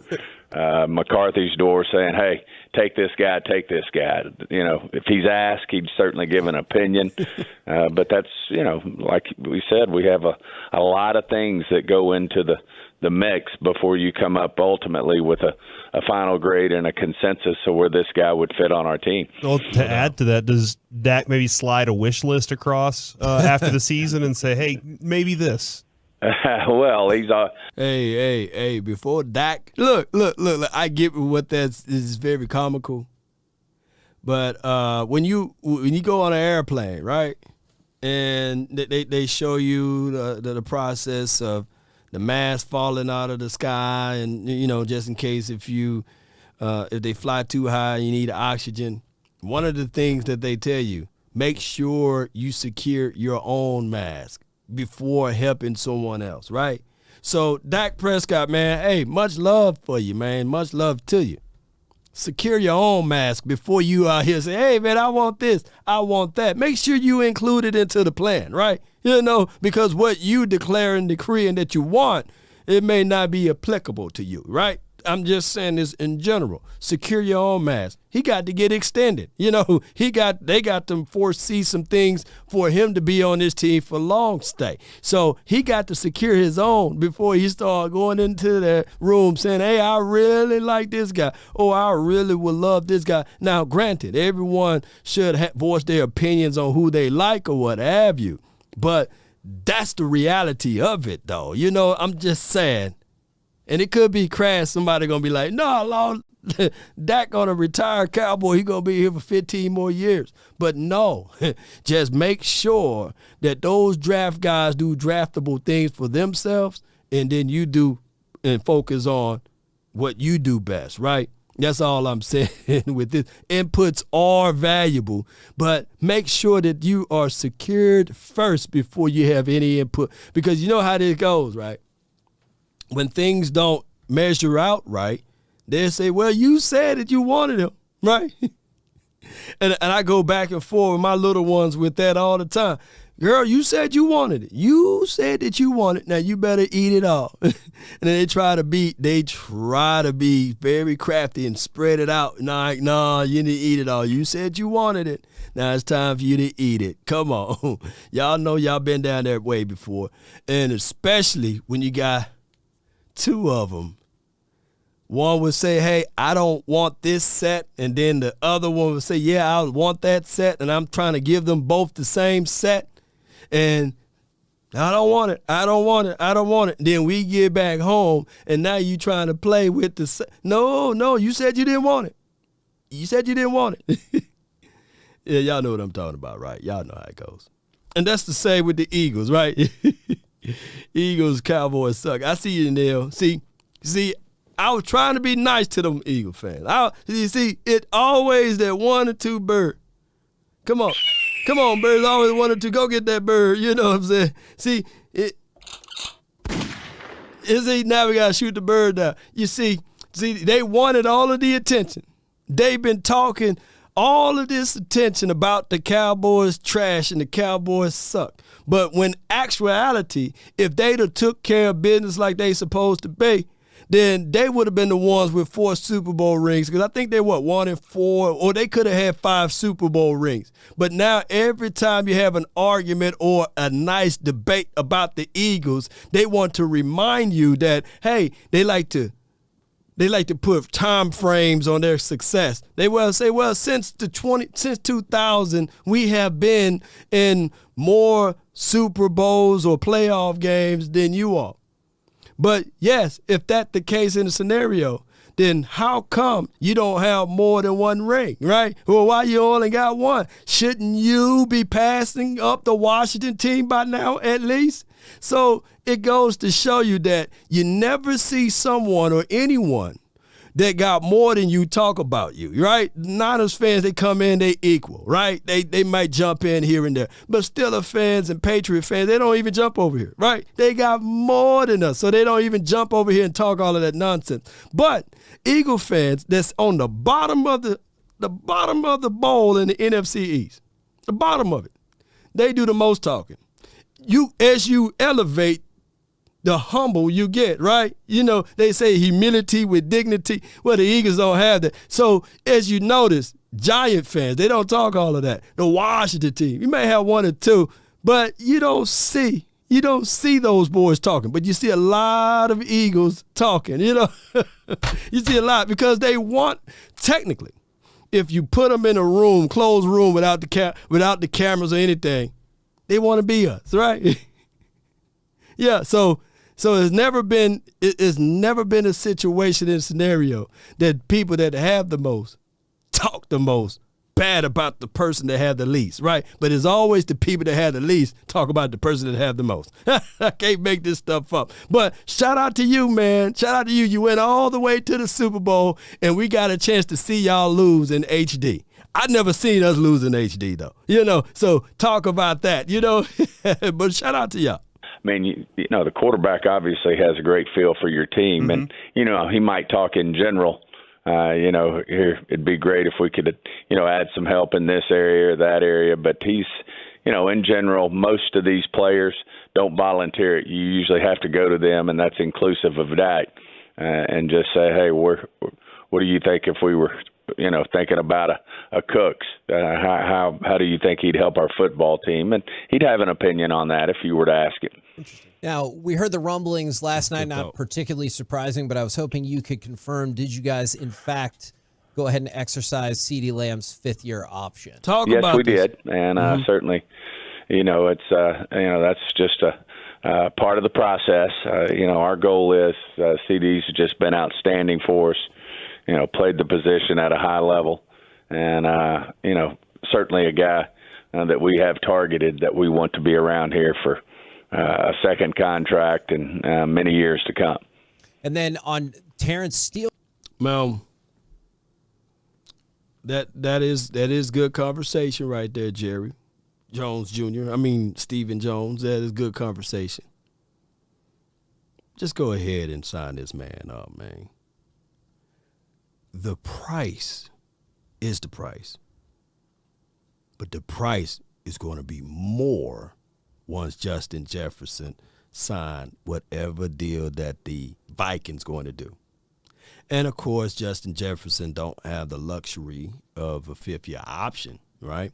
McCarthy's door, saying, hey, take this guy. If he's asked, he'd certainly give an opinion. But that's, like we said, we have a lot of things that go into the mix before you come up ultimately with a final grade and a consensus of where this guy would fit on our team. Well, to add to that, does Dak maybe slide a wish list across after the season and say, hey, maybe this? Well, he's Hey, before Dak, look, I get what this is very comical. But when you go on an airplane, right, and they show you the process of the mask falling out of the sky, and just in case if they fly too high, you need oxygen. One of the things that they tell you, make sure you secure your own mask before helping someone else, right? So Dak Prescott, man, hey, much love for you, man. Much love to you. Secure your own mask before you out here say, hey, man, I want this, I want that. Make sure you include it into the plan, right? Because what you declare and decreeing that you want, it may not be applicable to you, right? I'm just saying this in general. Secure your own mask. He got to get extended. They got to foresee some things for him to be on this team for long stay. So he got to secure his own before he start going into the room saying, hey, I really like this guy. Oh, I really would love this guy. Now, granted, everyone should voice their opinions on who they like or what have you. But that's the reality of it, though. I'm just saying. And it could be crass. Somebody going to be like, no, Lord, Dak going to retire Cowboy. He going to be here for 15 more years. But no, just make sure that those draft guys do draftable things for themselves, and then you do and focus on what you do best, right? That's all I'm saying with this. Inputs are valuable, but make sure that you are secured first before you have any input, because you know how this goes, right? When things don't measure out right, they'll say, well, you said that you wanted him, right? and I go back and forth with my little ones with that all the time. Girl, you said you wanted it. You said that you wanted it. Now you better eat it all. And then they try to be very crafty and spread it out. Like, no, you need to eat it all. You said you wanted it. Now it's time for you to eat it. Come on. Y'all know y'all been down that way before. And especially when you got two of them. One would say, hey, I don't want this set. And then the other one would say, yeah, I want that set. And I'm trying to give them both the same set. And I don't want it. I don't want it. I don't want it. Then we get back home, and now you trying to play with the set. No, you said you didn't want it. You said you didn't want it. Yeah, y'all know what I'm talking about, right? Y'all know how it goes. And that's the same with the Eagles, right? Eagles, Cowboys suck. I see you, Neil. See, I was trying to be nice to them Eagle fans. You see, it always that one or two bird. Come on, birds, always one or two. Go get that bird. You know what I'm saying? See, now we got to shoot the bird down. You see, they wanted all of the attention. They've been talking all of this attention about the Cowboys trash and the Cowboys suck. But when actuality, if they'd have took care of business like they supposed to be, then they would have been the ones with 4 Super Bowl rings. Because I think they 1-4, or they could have had 5 Super Bowl rings. But now every time you have an argument or a nice debate about the Eagles, they want to remind you that, hey, they like to put time frames on their success. They will say, well, since 2000, we have been in more Super Bowls or playoff games than you are. But yes, if that's the case in the scenario, then how come you don't have more than 1 ring, right? Well, why you only got 1? Shouldn't you be passing up the Washington team by now at least? So it goes to show you that you never see someone or anyone that got more than you talk about you, right? Niners fans, they come in, they equal, right? They might jump in here and there. But Steelers fans and Patriot fans, they don't even jump over here, right? They got more than us, so they don't even jump over here and talk all of that nonsense. But Eagle fans, that's on the bottom of the bowl in the NFC East, the bottom of it, they do the most talking. As you elevate, the humble you get, right? They say humility with dignity. Well, the Eagles don't have that. So as you notice, Giant fans, they don't talk all of that. The Washington team, you may have 1 or 2, but you don't see those boys talking. But you see a lot of Eagles talking, You see a lot because they want, technically, if you put them in a room, closed room without the cameras or anything, they want to be us, right? Yeah, so it's never been a situation and scenario that people that have the most talk the most bad about the person that have the least, right? But it's always the people that have the least talk about the person that have the most. I can't make this stuff up. But shout out to you, man. Shout out to you. You went all the way to the Super Bowl, and we got a chance to see y'all lose in HD. I've never seen us lose in HD, though. So talk about that, But shout out to y'all. I mean, the quarterback obviously has a great feel for your team, and he might talk in general. Here it'd be great if we could, add some help in this area or that area. But he's, in general, most of these players don't volunteer it. You usually have to go to them, and that's inclusive of Dak. and just say, hey, what do you think if we were, thinking about a Cooks? How do you think he'd help our football team? And he'd have an opinion on that if you were to ask him. Now, we heard the rumblings last night, not particularly surprising, but I was hoping you could confirm, did you guys, in fact, go ahead and exercise CeeDee Lamb's fifth-year option? Yes, we did, and certainly, it's that's just a part of the process. Our goal is CeeDee's just been outstanding for us. Played the position at a high level, and certainly a guy that we have targeted that we want to be around here for a second contract and many years to come. And then on Terence Steele. Well, that is good conversation right there, Jerry Jones Jr. Stephen Jones. That is good conversation. Just go ahead and sign this man up, man. The price is the price. But the price is going to be more once Justin Jefferson signed whatever deal that the Vikings going to do. And, of course, Justin Jefferson don't have the luxury of a fifth-year option, right?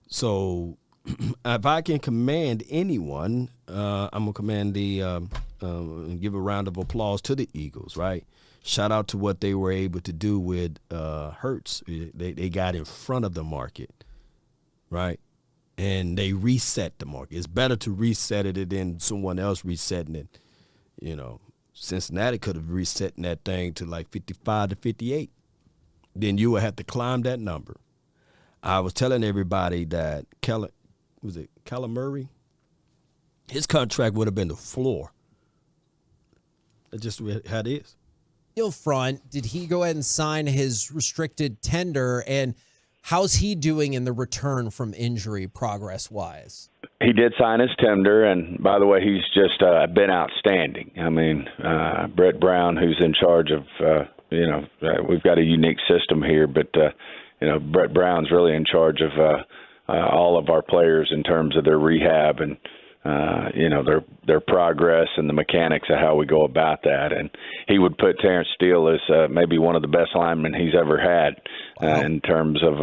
So if I can command anyone, I'm going to command and give a round of applause to the Eagles, right? Shout out to what they were able to do with Hurts. They got in front of the market, right? And they reset the market. It's better to reset it than someone else resetting it. Cincinnati could have reset that thing to like 55 to 58. Then you would have to climb that number. I was telling everybody that Kyler Murray? His contract would have been the floor. That's just how it is. Front, did he go ahead and sign his restricted tender, and how's he doing in the return from injury progress-wise? He did sign his tender, and by the way, he's just been outstanding. Brett Brown, who's in charge of, we've got a unique system here, but, Brett Brown's really in charge of all of our players in terms of their rehab and, their progress and the mechanics of how we go about that. And he would put Terence Steele as maybe one of the best linemen he's ever had in terms of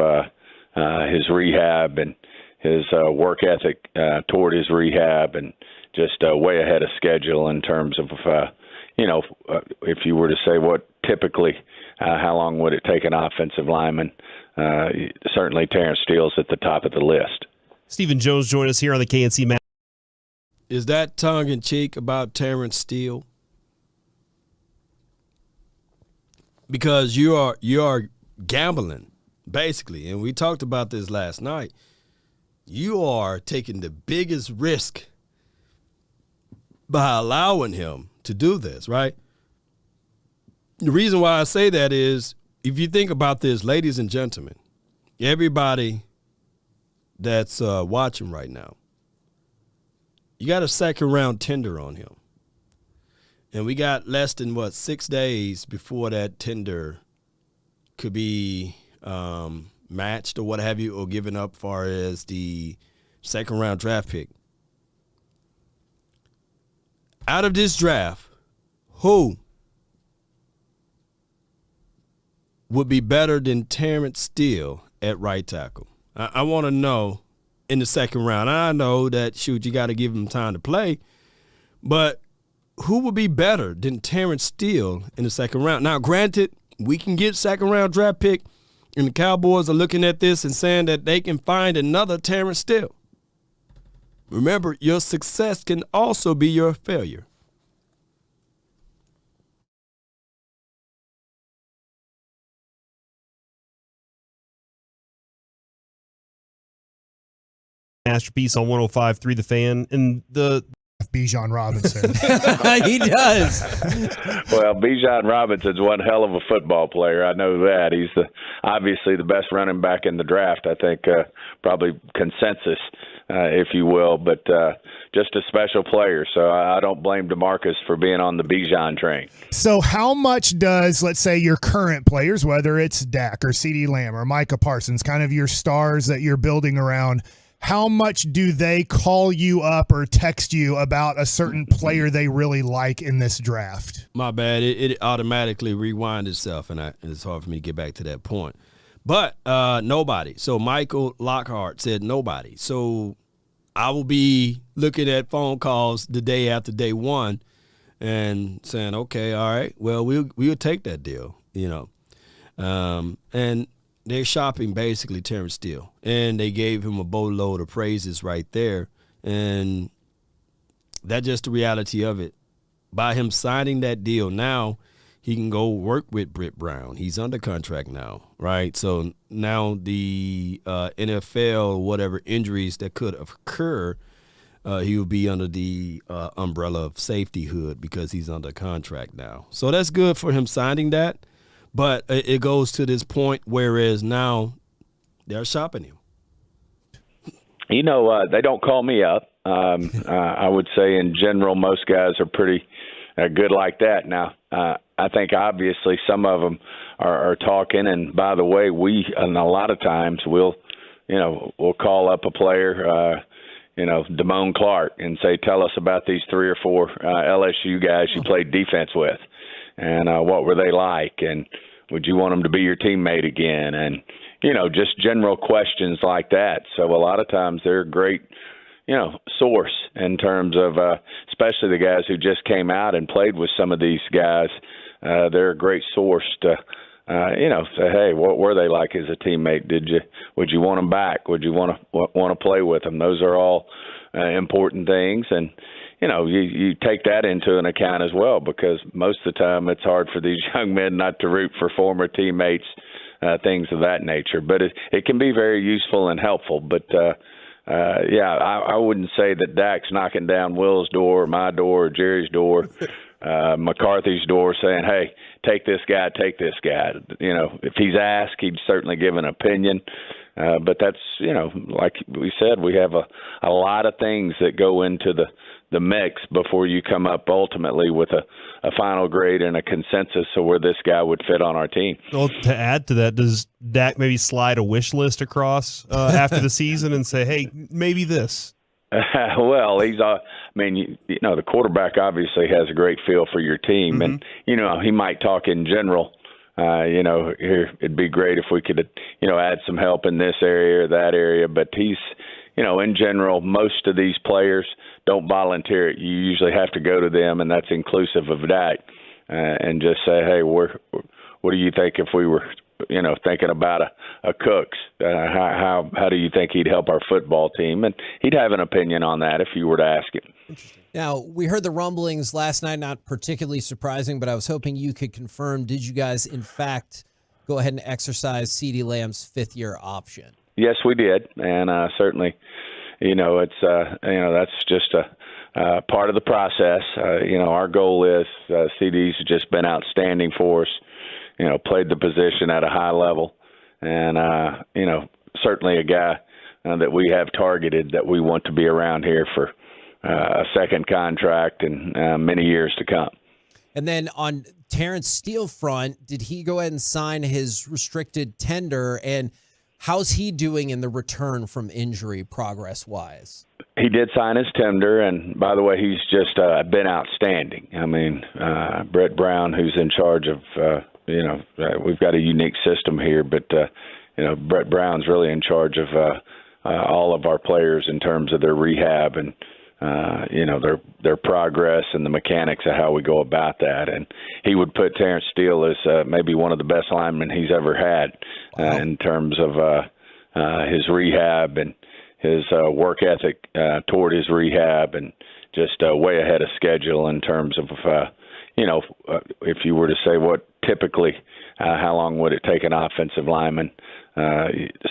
his rehab and his work ethic toward his rehab, and just way ahead of schedule in terms of, if you were to say what typically, how long would it take an offensive lineman, certainly Terence Steele's at the top of the list. Stephen Jones joined us here on the KNC Map. Is that tongue-in-cheek about Terence Steele? Because you are gambling, basically, and we talked about this last night. You are taking the biggest risk by allowing him to do this, right? The reason why I say that is, if you think about this, ladies and gentlemen, everybody that's watching right now, you got a second-round tender on him. And we got less than, 6 days before that tender could be matched or what have you, or given up far as the second-round draft pick. Out of this draft, who would be better than Terence Steele at right tackle? I want to know in the second round. I know that, you got to give him time to play, but who would be better than Terence Steele in the second round? Now, granted, we can get second-round draft pick, and the Cowboys are looking at this and saying that they can find another Terence Steele. Remember, your success can also be your failure. Masterpiece on 105.3 The Fan, and the Bijan Robinson. He does. Well, Bijan Robinson's one hell of a football player. I know that. He's obviously the best running back in the draft. I think probably consensus, if you will, but just a special player. So I don't blame Demarcus for being on the Bijan train. So how much does, let's say, your current players, whether it's Dak or CeeDee Lamb or Micah Parsons, kind of your stars that you're building around, how much do they call you up or text you about a certain player they really like in this draft? My bad. It automatically rewind itself, and it's hard for me to get back to that point. But nobody. So Michael Lockhart said nobody. So I will be looking at phone calls the day after day one and saying, okay, all right, well, we'll take that deal, and they're shopping basically Terence Steele, and they gave him a boatload of praises right there, and that's just the reality of it. By him signing that deal now, he can go work with Britt Brown. He's under contract now, right? So now the NFL, whatever injuries that could occur, he will be under the umbrella of safety hood because he's under contract now. So that's good for him signing that. But it goes to this point, whereas now they're shopping him. They don't call me up. I would say in general, most guys are pretty good like that. Now, I think obviously some of them are talking. And by the way, and a lot of times we'll call up a player, Damone Clark, and say, tell us about these 3 or 4 LSU guys you played defense with. And what were they like? And would you want them to be your teammate again? And, just general questions like that. So a lot of times they're a great, source in terms of especially the guys who just came out and played with some of these guys. They're a great source to, say, hey, what were they like as a teammate? Would you want them back? Would you want to play with them? Those are all important things. And, you take that into an account as well, because most of the time it's hard for these young men not to root for former teammates, things of that nature. But it can be very useful and helpful. But, I wouldn't say that Dak's knocking down Will's door, my door, Jerry's door, McCarthy's door saying, hey, take this guy. If he's asked, he'd certainly give an opinion. But that's, like we said, we have a lot of things that go into the mix before you come up ultimately with a final grade and a consensus of where this guy would fit on our team. Well, to add to that, does Dak maybe slide a wish list across after the season and say, hey, maybe this? Well, the quarterback obviously has a great feel for your team, and, he might talk in general. Here it'd be great if we could, add some help in this area or that area. But he's, in general, most of these players don't volunteer it. You usually have to go to them, and that's inclusive of Dak, and just say, hey, what do you think if we were, thinking about a Cooks? How do you think he'd help our football team? And he'd have an opinion on that if you were to ask him. Now, we heard the rumblings last night, not particularly surprising, but I was hoping you could confirm, did you guys, in fact, go ahead and exercise CeeDee Lamb's 5th-year option? Yes, we did, and certainly, it's that's just a part of the process. Our goal is CeeDee's just been outstanding for us. Played the position at a high level, and certainly a guy that we have targeted that we want to be around here for a second contract and many years to come. And then on Terence Steele front, did he go ahead and sign his restricted tender? And how's he doing in the return from injury progress-wise? He did sign his tender, and by the way, he's just been outstanding. Brett Brown, who's in charge of, we've got a unique system here, but, Brett Brown's really in charge of all of our players in terms of their rehab and, their progress and the mechanics of how we go about that. And he would put Terence Steele as maybe one of the best linemen he's ever had in terms of his rehab and his work ethic toward his rehab, and just way ahead of schedule in terms of, if you were to say what typically, how long would it take an offensive lineman,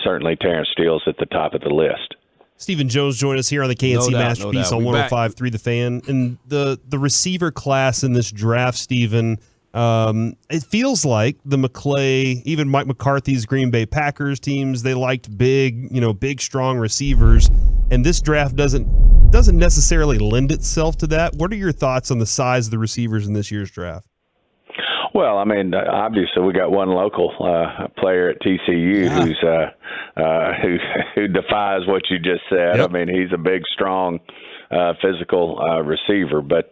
certainly Terence Steele's at the top of the list. Stephen Jones joined us here on the KNC Masterpiece on 105.3 The Fan. And the receiver class in this draft, Stephen, it feels like the McClay, even Mike McCarthy's Green Bay Packers teams, they liked big, strong receivers. And this draft doesn't necessarily lend itself to that. What are your thoughts on the size of the receivers in this year's draft? Well, I mean, obviously we got one local player at TCU who defies what you just said. Yep. I mean, he's a big, strong, physical receiver. But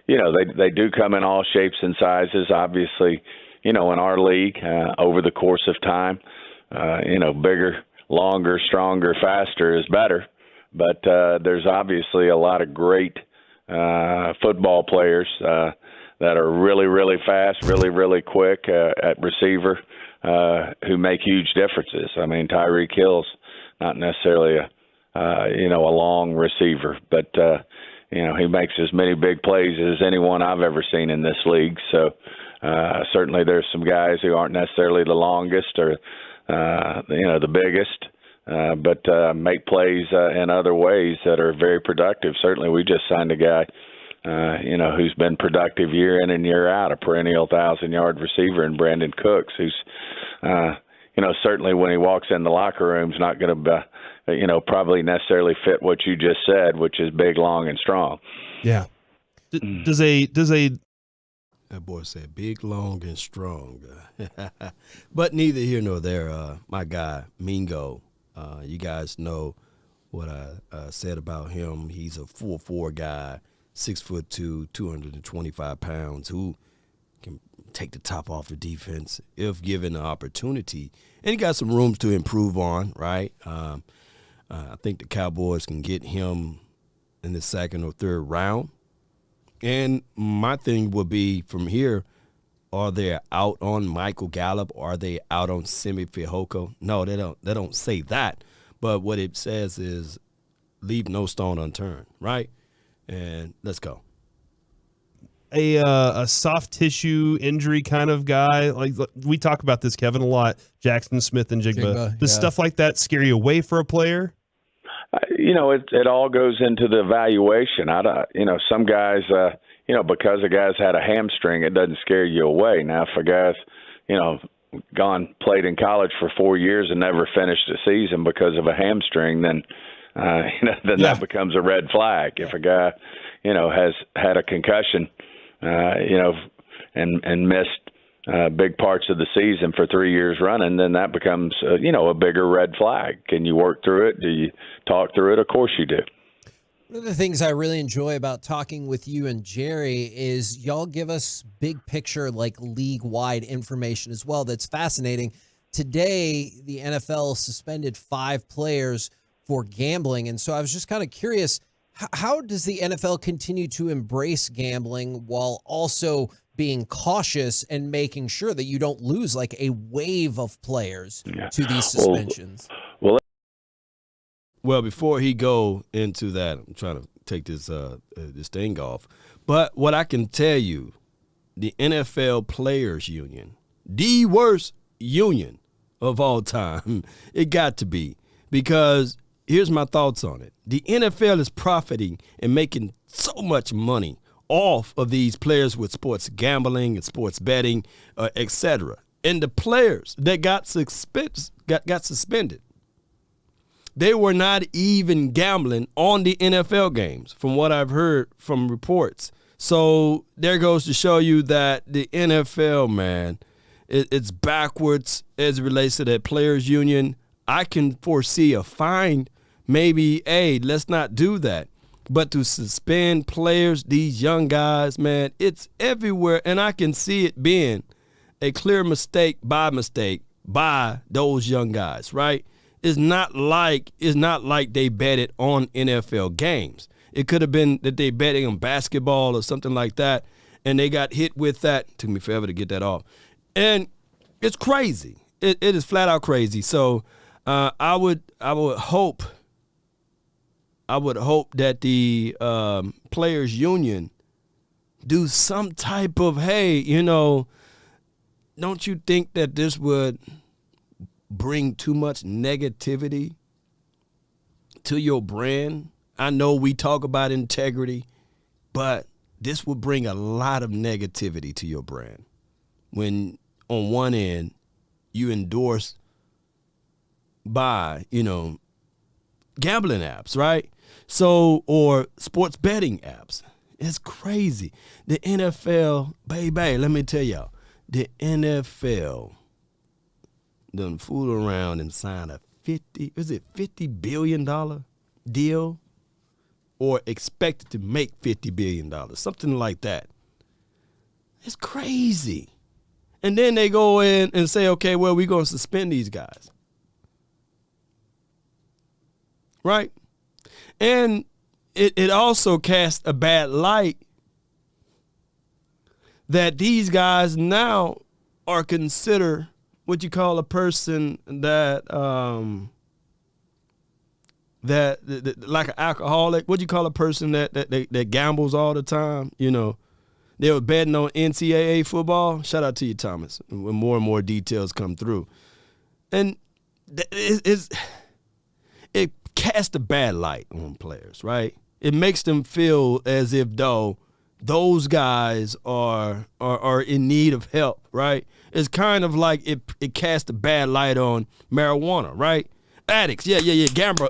they do come in all shapes and sizes. Obviously, in our league, over the course of time, bigger, longer, stronger, faster is better. But there's obviously a lot of great football players that are really, really fast, really, really quick at receiver who make huge differences. I mean, Tyreek Hill's not necessarily a long receiver, but he makes as many big plays as anyone I've ever seen in this league. So certainly there's some guys who aren't necessarily the longest or the biggest, but make plays in other ways that are very productive. Certainly we just signed a guy who's been productive year in and year out, a perennial 1,000-yard receiver in Brandon Cooks, who's, certainly when he walks in the locker room is not going to, probably necessarily fit what you just said, which is big, long, and strong. Yeah. Does a that boy said big, long, and strong. But neither here nor there. My guy, Mingo, you guys know what I said about him. He's a 4'4" guy, 6'2", 225 pounds, who can take the top off the defense if given the opportunity. And he got some rooms to improve on, right? I think the Cowboys can get him in the second or third round. And my thing would be from here, are they out on Michael Gallup? Or are they out on Simi Fehoko? No, they don't say that. But what it says is leave no stone unturned, right? And let's go. A soft tissue injury kind of guy, like we talk about this, Kevin, a lot. Jackson Smith and Jigba. Does stuff like that scare you away for a player? It all goes into the evaluation. Some guys, because a guy's had a hamstring, it doesn't scare you away. Now, if a guy's, played in college for 4 years and never finished a season because of a hamstring, then that becomes a red flag. If a guy, has had a concussion, and missed big parts of the season for 3 years running, then that becomes, a bigger red flag. Can you work through it? Do you talk through it? Of course you do. One of the things I really enjoy about talking with you and Jerry is y'all give us big picture, like league-wide information as well. That's fascinating. Today, the NFL suspended 5 players for gambling. And so I was just kind of curious, how does the NFL continue to embrace gambling while also being cautious and making sure that you don't lose like a wave of players to these suspensions? Well, before he go into that, I'm trying to take this thing off. But what I can tell you, the NFL Players Union, the worst union of all time, it got to be, because here's my thoughts on it. The NFL is profiting and making so much money off of these players with sports gambling and sports betting, etc. And the players that got suspended, they were not even gambling on the NFL games, from what I've heard from reports. So there goes to show you that the NFL, man, it's backwards as it relates to that players union. I can foresee a fine. Maybe, hey, let's not do that. But to suspend players, these young guys, man, it's everywhere. And I can see it being a clear mistake by those young guys, right? It's not like they betted on NFL games. It could have been that they betting on basketball or something like that, and they got hit with that. It took me forever to get that off. And it's crazy. It is flat out crazy. So I would hope that the players union do some type of, hey, don't you think that this would bring too much negativity to your brand? I know we talk about integrity, but this would bring a lot of negativity to your brand when on one end you endorse by, gambling apps, right? So, or sports betting apps. It's crazy. The NFL, baby, let me tell y'all, the NFL done fool around and sign a $50 billion deal, or expected to make $50 billion, something like that. It's crazy. And then they go in and say, okay, well, we're going to suspend these guys. Right? And it also casts a bad light that these guys now are considered what you call a person that like an alcoholic. What do you call a person that gambles all the time? You know, they were betting on NCAA football. Shout out to you, Thomas, when more and more details come through. And it casts a bad light on players, right? It makes them feel as if though those guys are in need of help, right? It's kind of like it casts a bad light on marijuana, right? Addicts, yeah,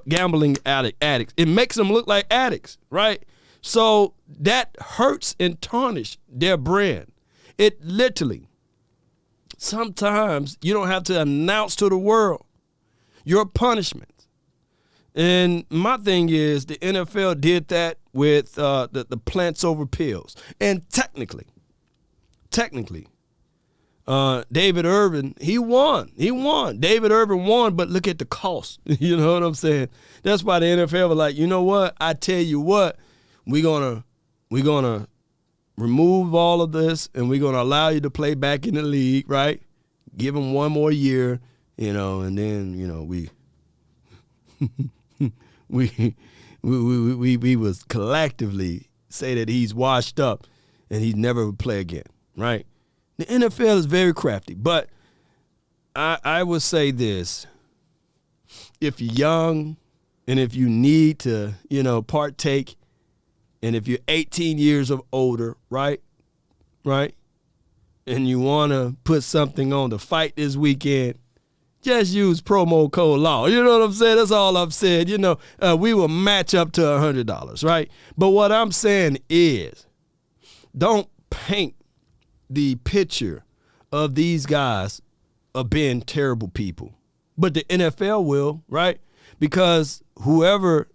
gambling addicts. It makes them look like addicts, right? So that hurts and tarnishes their brand. It literally, sometimes you don't have to announce to the world your punishment. And my thing is the NFL did that with the plants over pills. And technically, David Irvin, he won. David Irvin won, but look at the cost. You know what I'm saying? That's why the NFL was like, you know what? I tell you what, we're gonna remove all of this, and we're gonna allow you to play back in the league, right? Give him one more year, you know, and then we was collectively say that he's washed up and he's never would play again, right? The NFL is very crafty, but I would say this: if you're young and if you need to, partake, and if you're 18 years of older, right, and you want to put something on the fight this weekend, just use promo code LAW. You know what I'm saying? That's all I've said. We will match up to $100, right? But what I'm saying is, don't paint the picture of these guys of being terrible people. But the NFL will, right? Because whoever's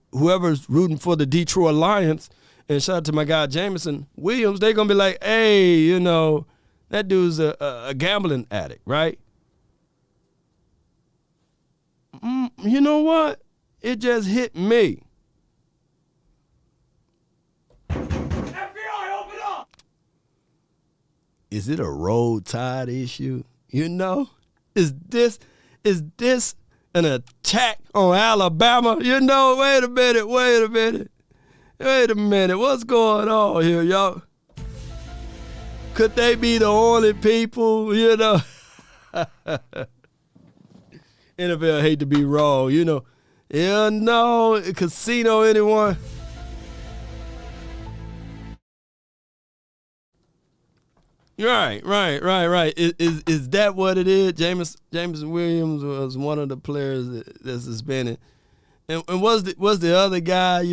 rooting for the Detroit Lions, and shout out to my guy Jameson Williams, they're going to be like, hey, that dude's a gambling addict, right? You know what? It just hit me. FBI, open up! Is it a roll tide issue? Is this an attack on Alabama? Wait a minute. What's going on here, y'all? Could they be the only people, NFL hate to be wrong, casino, anyone? Right. Is that what it is? Jameson Williams was one of the players that's suspended. And was the other guy,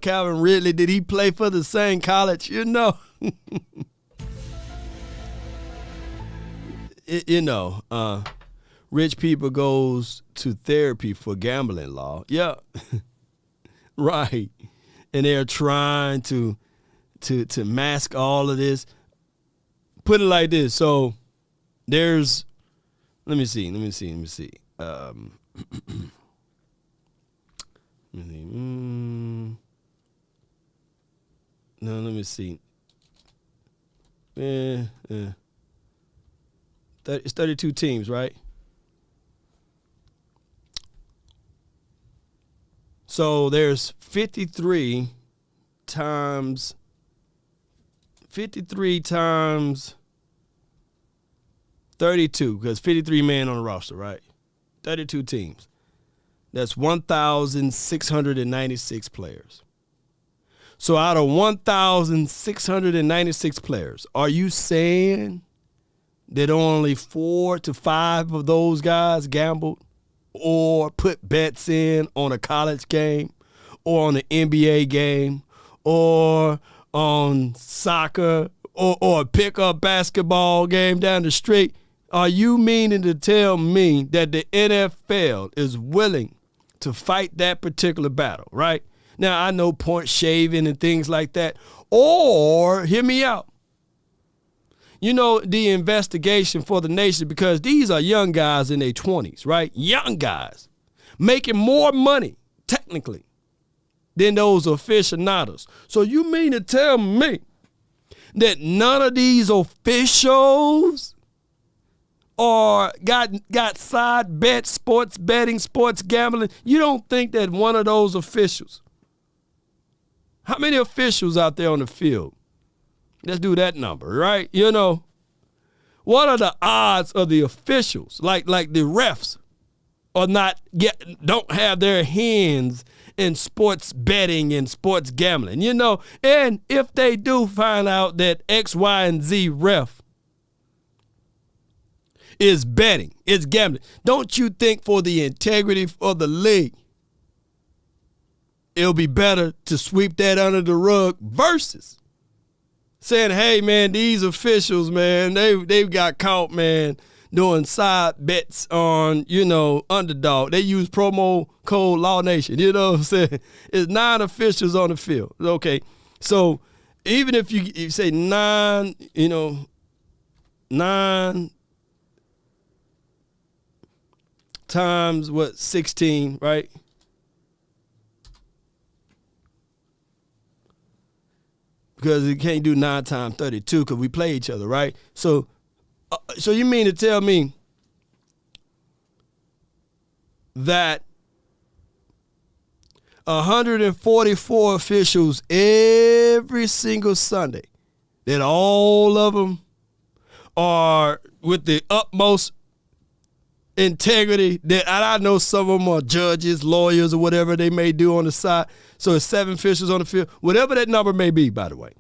Calvin Ridley, did he play for the same college? Rich people goes to therapy for gambling law. Yeah. Right. And they're trying to mask all of this. Put it like this. So there's, let me see. No, let me see. It's 32 teams, right? So there's 53 times 32, because 53 men on the roster, right? 32 teams. That's 1,696 players. So out of 1,696 players, are you saying that only 4 to 5 of those guys gambled or put bets in on a college game or on an NBA game or on soccer or a pickup basketball game down the street. Are you meaning to tell me that the NFL is willing to fight that particular battle, right? Now, I know point shaving and things like that. Or, hear me out, the investigation for the nation, because these are young guys in their 20s, right? Young guys making more money, technically, than those aficionados. So you mean to tell me that none of these officials got side bets, sports betting, sports gambling? You don't think that one of those officials, how many officials out there on the field? Let's do that number, right? What are the odds of the officials, like the refs, don't have their hands in sports betting and sports gambling, And if they do find out that X, Y, and Z ref is betting, is gambling, don't you think for the integrity of the league, it'll be better to sweep that under the rug versus saying, hey, man, these officials, man, they've got caught, man, doing side bets on, underdog. They use promo code Law Nation. You know what I'm saying? It's 9 officials on the field. Okay. So even if you say 9, 9 times 16, right? Because you can't do 9 times 32 because we play each other, right? So you mean to tell me that 144 officials every single Sunday, that all of them are with the utmost integrity, that I know some of them are judges, lawyers, or whatever they may do on the side. So it's 7 officials on the field, whatever that number may be, by the way.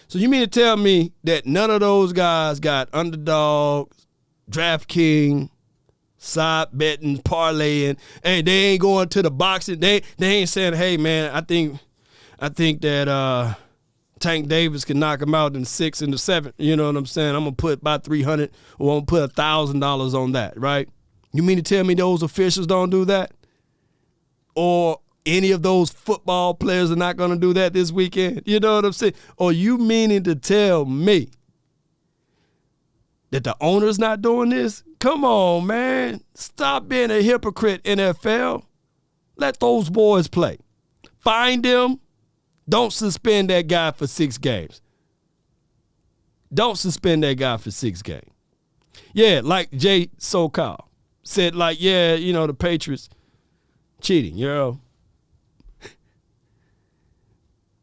So you mean to tell me that none of those guys got underdog, DraftKings, side betting, parlaying, and they ain't going to the boxing. They ain't saying, hey, man, I think that Tank Davis can knock him out in 6 and the 7th. You know what I'm saying? I'm going to put about $300 or I'm going to put $1,000 on that, right? You mean to tell me those officials don't do that? Or any of those football players are not going to do that this weekend? You know what I'm saying? Or you meaning to tell me that the owner's not doing this? Come on, man. Stop being a hypocrite, NFL. Let those boys play. Find them. Don't suspend that guy for 6 games. Don't suspend that guy for 6 games. Yeah, like Jay SoCal said, the Patriots cheating,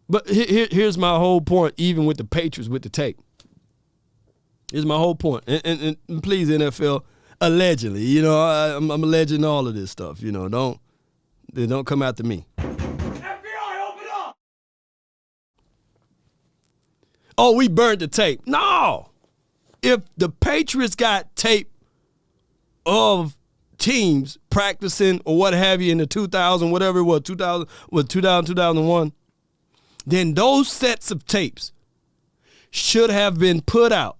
But here's my whole point, even with the Patriots, with the tape. Here's my whole point. And please, NFL, allegedly, I'm alleging all of this stuff, don't come after me. FBI, open up! Oh, we burned the tape. No. If the Patriots got tape of teams practicing or what have you in the 2000, whatever it was, 2001, then those sets of tapes should have been put out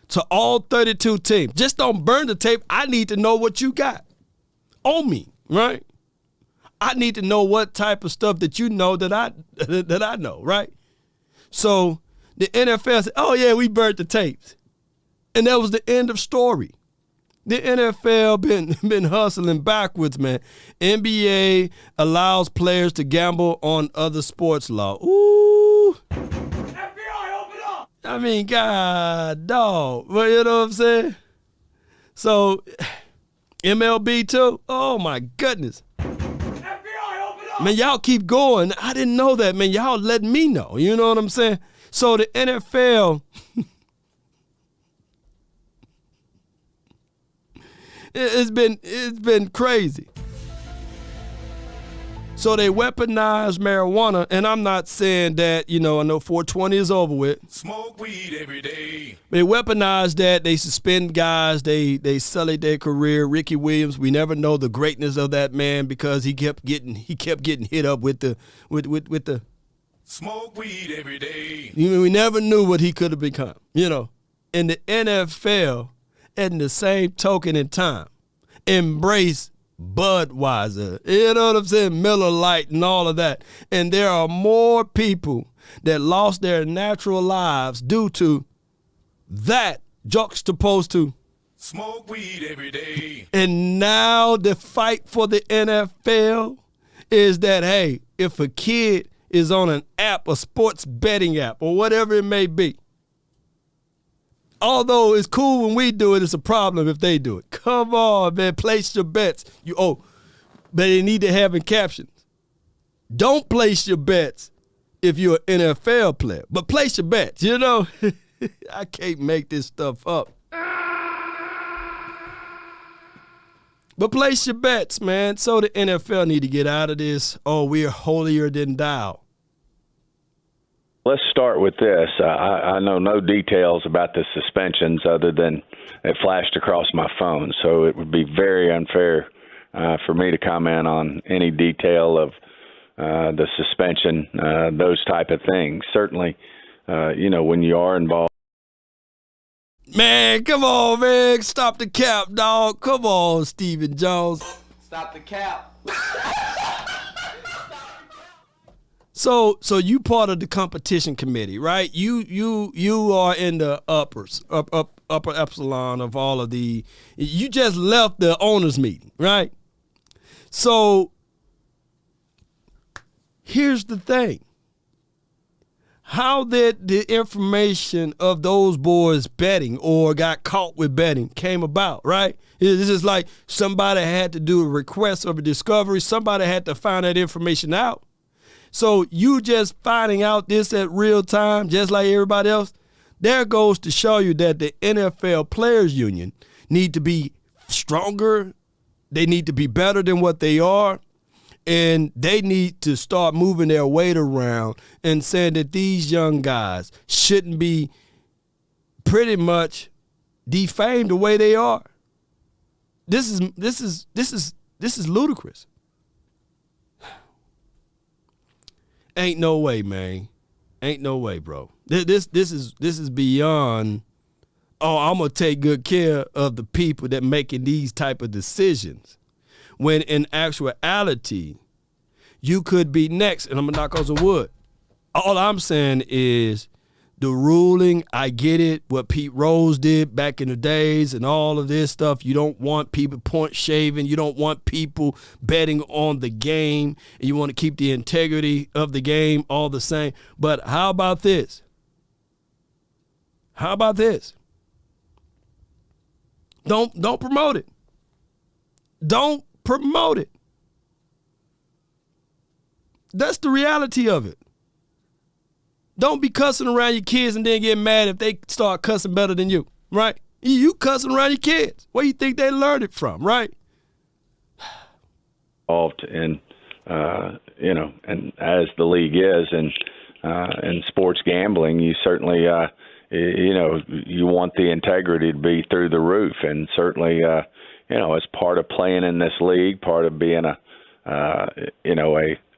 to all 32 teams. Just don't burn the tape. I need to know what you got on me, right? I need to know what type of stuff that you know that I know, right? So the NFL said, oh, yeah, we burned the tapes. And that was the end of story. The NFL been hustling backwards, man. NBA allows players to gamble on other sports law. Ooh. FBI, open up! I mean, God, dog. Well, you know what I'm saying? So, MLB too? Oh, my goodness. FBI, open up! Man, y'all keep going. I didn't know that, man. Y'all letting me know. You know what I'm saying? So, the NFL... It's been crazy. So they weaponized marijuana, and I'm not saying that, I know 420 is over with. Smoke weed every day. They weaponized that. They suspend guys. They sully their career. Ricky Williams, we never know the greatness of that man because he kept getting hit up with the Smoke weed every day. We never knew what he could have become. In the NFL, in the same token in time, embrace Budweiser. You know what I'm saying? Miller Lite and all of that. And there are more people that lost their natural lives due to that juxtaposed to smoke weed every day. And now the fight for the NFL is that, hey, if a kid is on an app, a sports betting app, or whatever it may be, although it's cool when we do it, it's a problem if they do it. Come on, man, place your bets. But they need to have in captions. Don't place your bets if you're an NFL player, but place your bets, I can't make this stuff up. But place your bets, man. So the NFL need to get out of this. Oh, we're holier than thou. Let's start with this. I know no details about the suspensions other than it flashed across my phone. So it would be very unfair for me to comment on any detail of the suspension, those type of things. Certainly, when you are involved. Man, come on, man. Stop the cap, dog. Come on, Stephen Jones. Stop the cap. So you part of the competition committee, right? You are in the upper epsilon of all of the. You just left the owners meeting, right? So here's the thing. How did the information of those boys betting or got caught with betting came about, right? This is like somebody had to do a request of a discovery. Somebody had to find that information out. So you just finding out this at real time, just like everybody else, there goes to show you that the NFL Players Union need to be stronger. They need to be better than what they are. And they need to start moving their weight around and saying that these young guys shouldn't be pretty much defamed the way they are. This is ludicrous. Ain't no way, man. Ain't no way, bro. This is beyond. Oh, I'm gonna take good care of the people that making these type of decisions. When in actuality, you could be next, and I'm gonna knock on some wood. All I'm saying is the ruling, I get it, what Pete Rose did back in the days and all of this stuff. You don't want people point shaving. You don't want people betting on the game. And you want to keep the integrity of the game all the same. But how about this? How about this? Don't promote it. Don't promote it. That's the reality of it. Don't be cussing around your kids and then get mad if they start cussing better than you, right? You cussing around your kids. Where you think they learned it from, right? Involved in, and as the league is, and in sports gambling, you certainly, you want the integrity to be through the roof, and certainly, as part of playing in this league, part of being an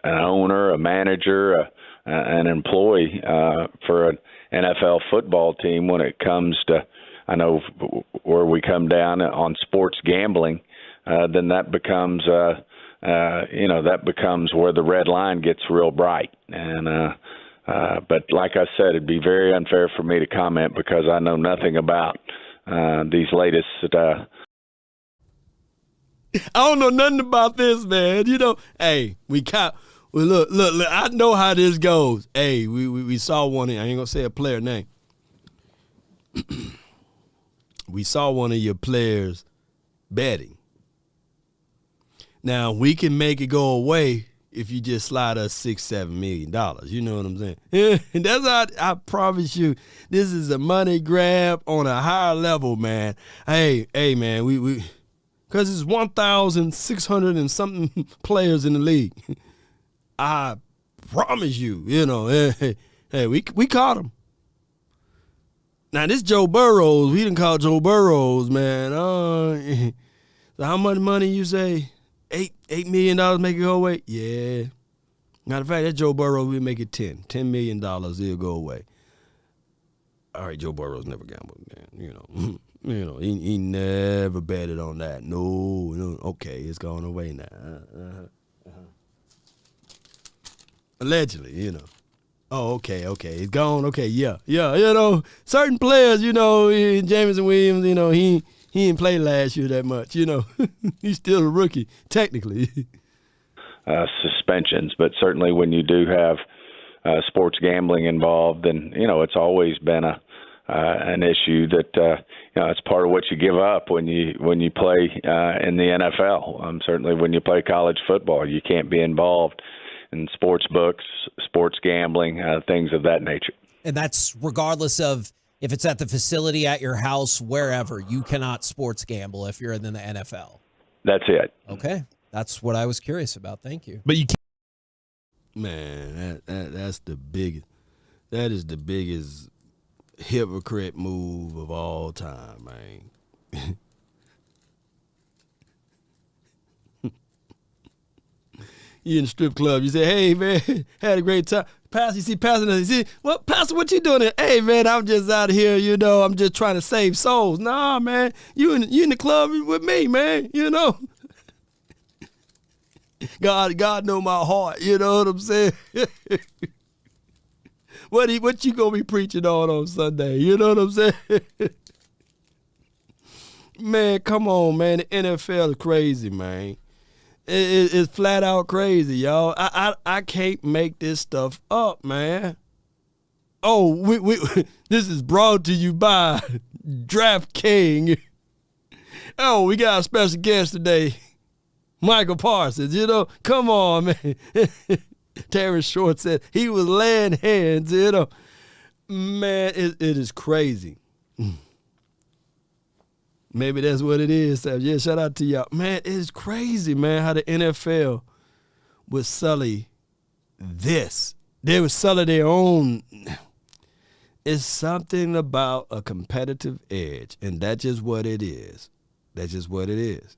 owner, a manager, an employee for an NFL football team. When it comes to, I know where we come down on sports gambling, then that becomes, that becomes where the red line gets real bright. And but like I said, it'd be very unfair for me to comment because I know nothing about these latest. I don't know nothing about this, man. Hey, look, I know how this goes. Hey, we saw one, I ain't going to say a player name. We saw one of your players betting. Now, we can make it go away if you just slide us $6-7 million. You know what I'm saying? And that's how I promise you, this is a money grab on a higher level, man. Hey, man, we because it's 1,600 and something players in the league. I promise you, hey, we caught him. Now, this Joe Burrows, we didn't call Joe Burrows, man. So how much money you say? $8 million make it go away? Yeah. Matter of fact, that Joe Burrow, we make it $10 million. He'll go away. All right, Joe Burrow's never gambled, man. He never betted on that. No, okay, it's going away now. Allegedly, Oh, okay, he's gone. Okay, yeah. Certain players, Jameson Williams, he didn't play last year that much. He's still a rookie technically. Suspensions, but certainly when you do have sports gambling involved, then it's always been an issue that it's part of what you give up when you play in the NFL. Certainly when you play college football, you can't be involved in sports books, sports gambling, things of that nature. And that's regardless of if it's at the facility, at your house, wherever. You cannot sports gamble if you're in the NFL. That's it. Okay. That's what I was curious about. Thank you. But you can't. Man, that's the biggest. That is the biggest hypocrite move of all time, man. You in the strip club, you say, hey, man, had a great time. Pastor, you see Pastor, you see, well, Pastor, what you doing there? Hey, man, I'm just out here, I'm just trying to save souls. Nah, man, you in the club with me, man, God know my heart, you know what I'm saying? What you gonna be preaching on Sunday? You know what I'm saying? Man, come on, man. The NFL is crazy, man. It's flat out crazy, y'all. I can't make this stuff up, man. Oh, we this is brought to you by DraftKings. Oh, we got a special guest today, Michael Parsons. Come on, man. Terrence Short said he was laying hands. Man, it is crazy. Maybe that's what it is. Yeah, shout out to y'all. Man, it's crazy, man, how the NFL would sully this. They would sully their own. It's something about a competitive edge, and that's just what it is. That's just what it is.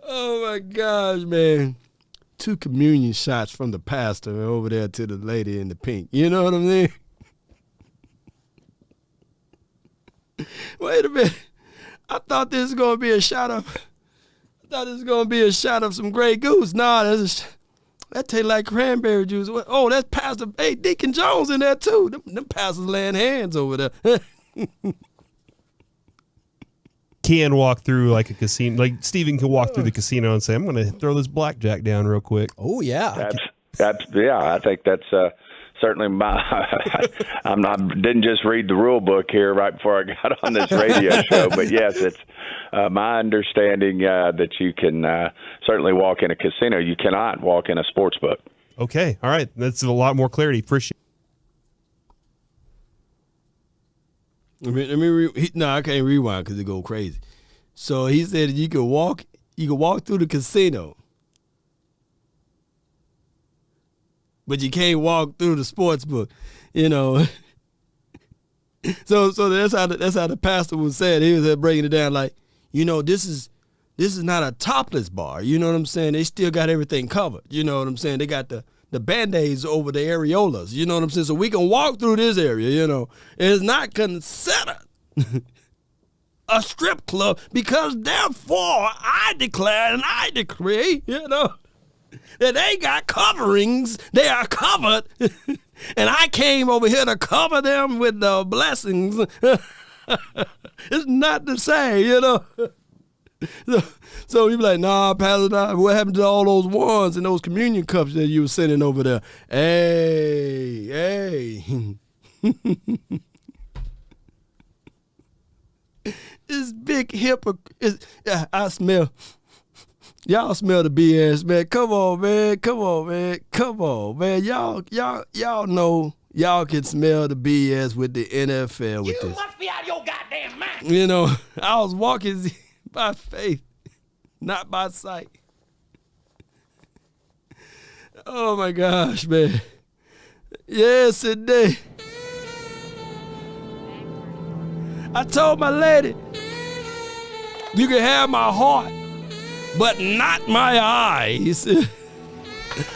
Oh, my gosh, man. 2 communion shots from the pastor over there to the lady in the pink. You know what I mean? Wait a minute. I thought this was going to be a shot of some Grey Goose. Nah, that tastes like cranberry juice. Oh, that's Pastor. Hey, Deacon Jones in there, too. Them pastors laying hands over there. Can walk through like a casino, like Steven can walk through the casino and say, I'm going to throw this blackjack down real quick. Oh, yeah. I think that's certainly didn't just read the rule book here right before I got on this radio show, but yes, it's my understanding that you can certainly walk in a casino. You cannot walk in a sports book. Okay. All right. That's a lot more clarity. Appreciate. I can't rewind because it go crazy. So he said you could walk through the casino, but you can't walk through the sports book, So that's how the pastor was saying. He was breaking it down like, this is not a topless bar. You know what I'm saying? They still got everything covered. You know what I'm saying? They got the Band-Aids over the areolas. You know what I'm saying? So we can walk through this area, It's not considered a strip club because therefore I declare and I decree, that they got coverings. They are covered. And I came over here to cover them with the blessings. It's not the same, So you be like, nah, Pastor, nah, what happened to all those ones and those communion cups that you were sending over there? Hey. This big hypocrite. I smell. Y'all smell the BS, man. Come on, man. Y'all know y'all can smell the BS with the NFL with this. You must be out of your goddamn mind. I was walking by faith, not by sight. Oh my gosh, man. Yes, indeed. I told my lady, You can have my heart, but not my eyes.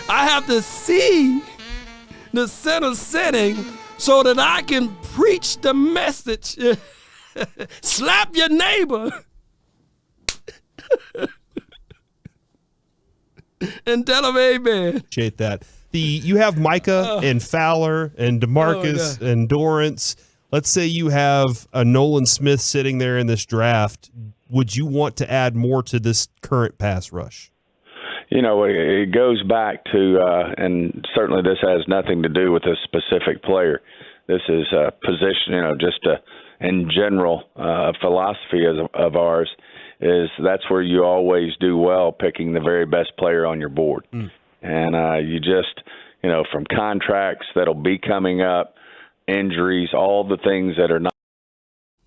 I have to see the center setting so that I can preach the message. Slap your neighbor and tell him amen. Appreciate that. You have Micah and Fowler and DeMarcus and Dorrance. Let's say you have a Nolan Smith sitting there in this draft. Would you want to add more to this current pass rush? You know, it goes back to, and certainly this has nothing to do with a specific player. This is a position, you know, just in general philosophy of ours is that's where you always do well, picking the very best player on your board. And you just, you know, from contracts that'll be coming up, injuries, all the things that are not.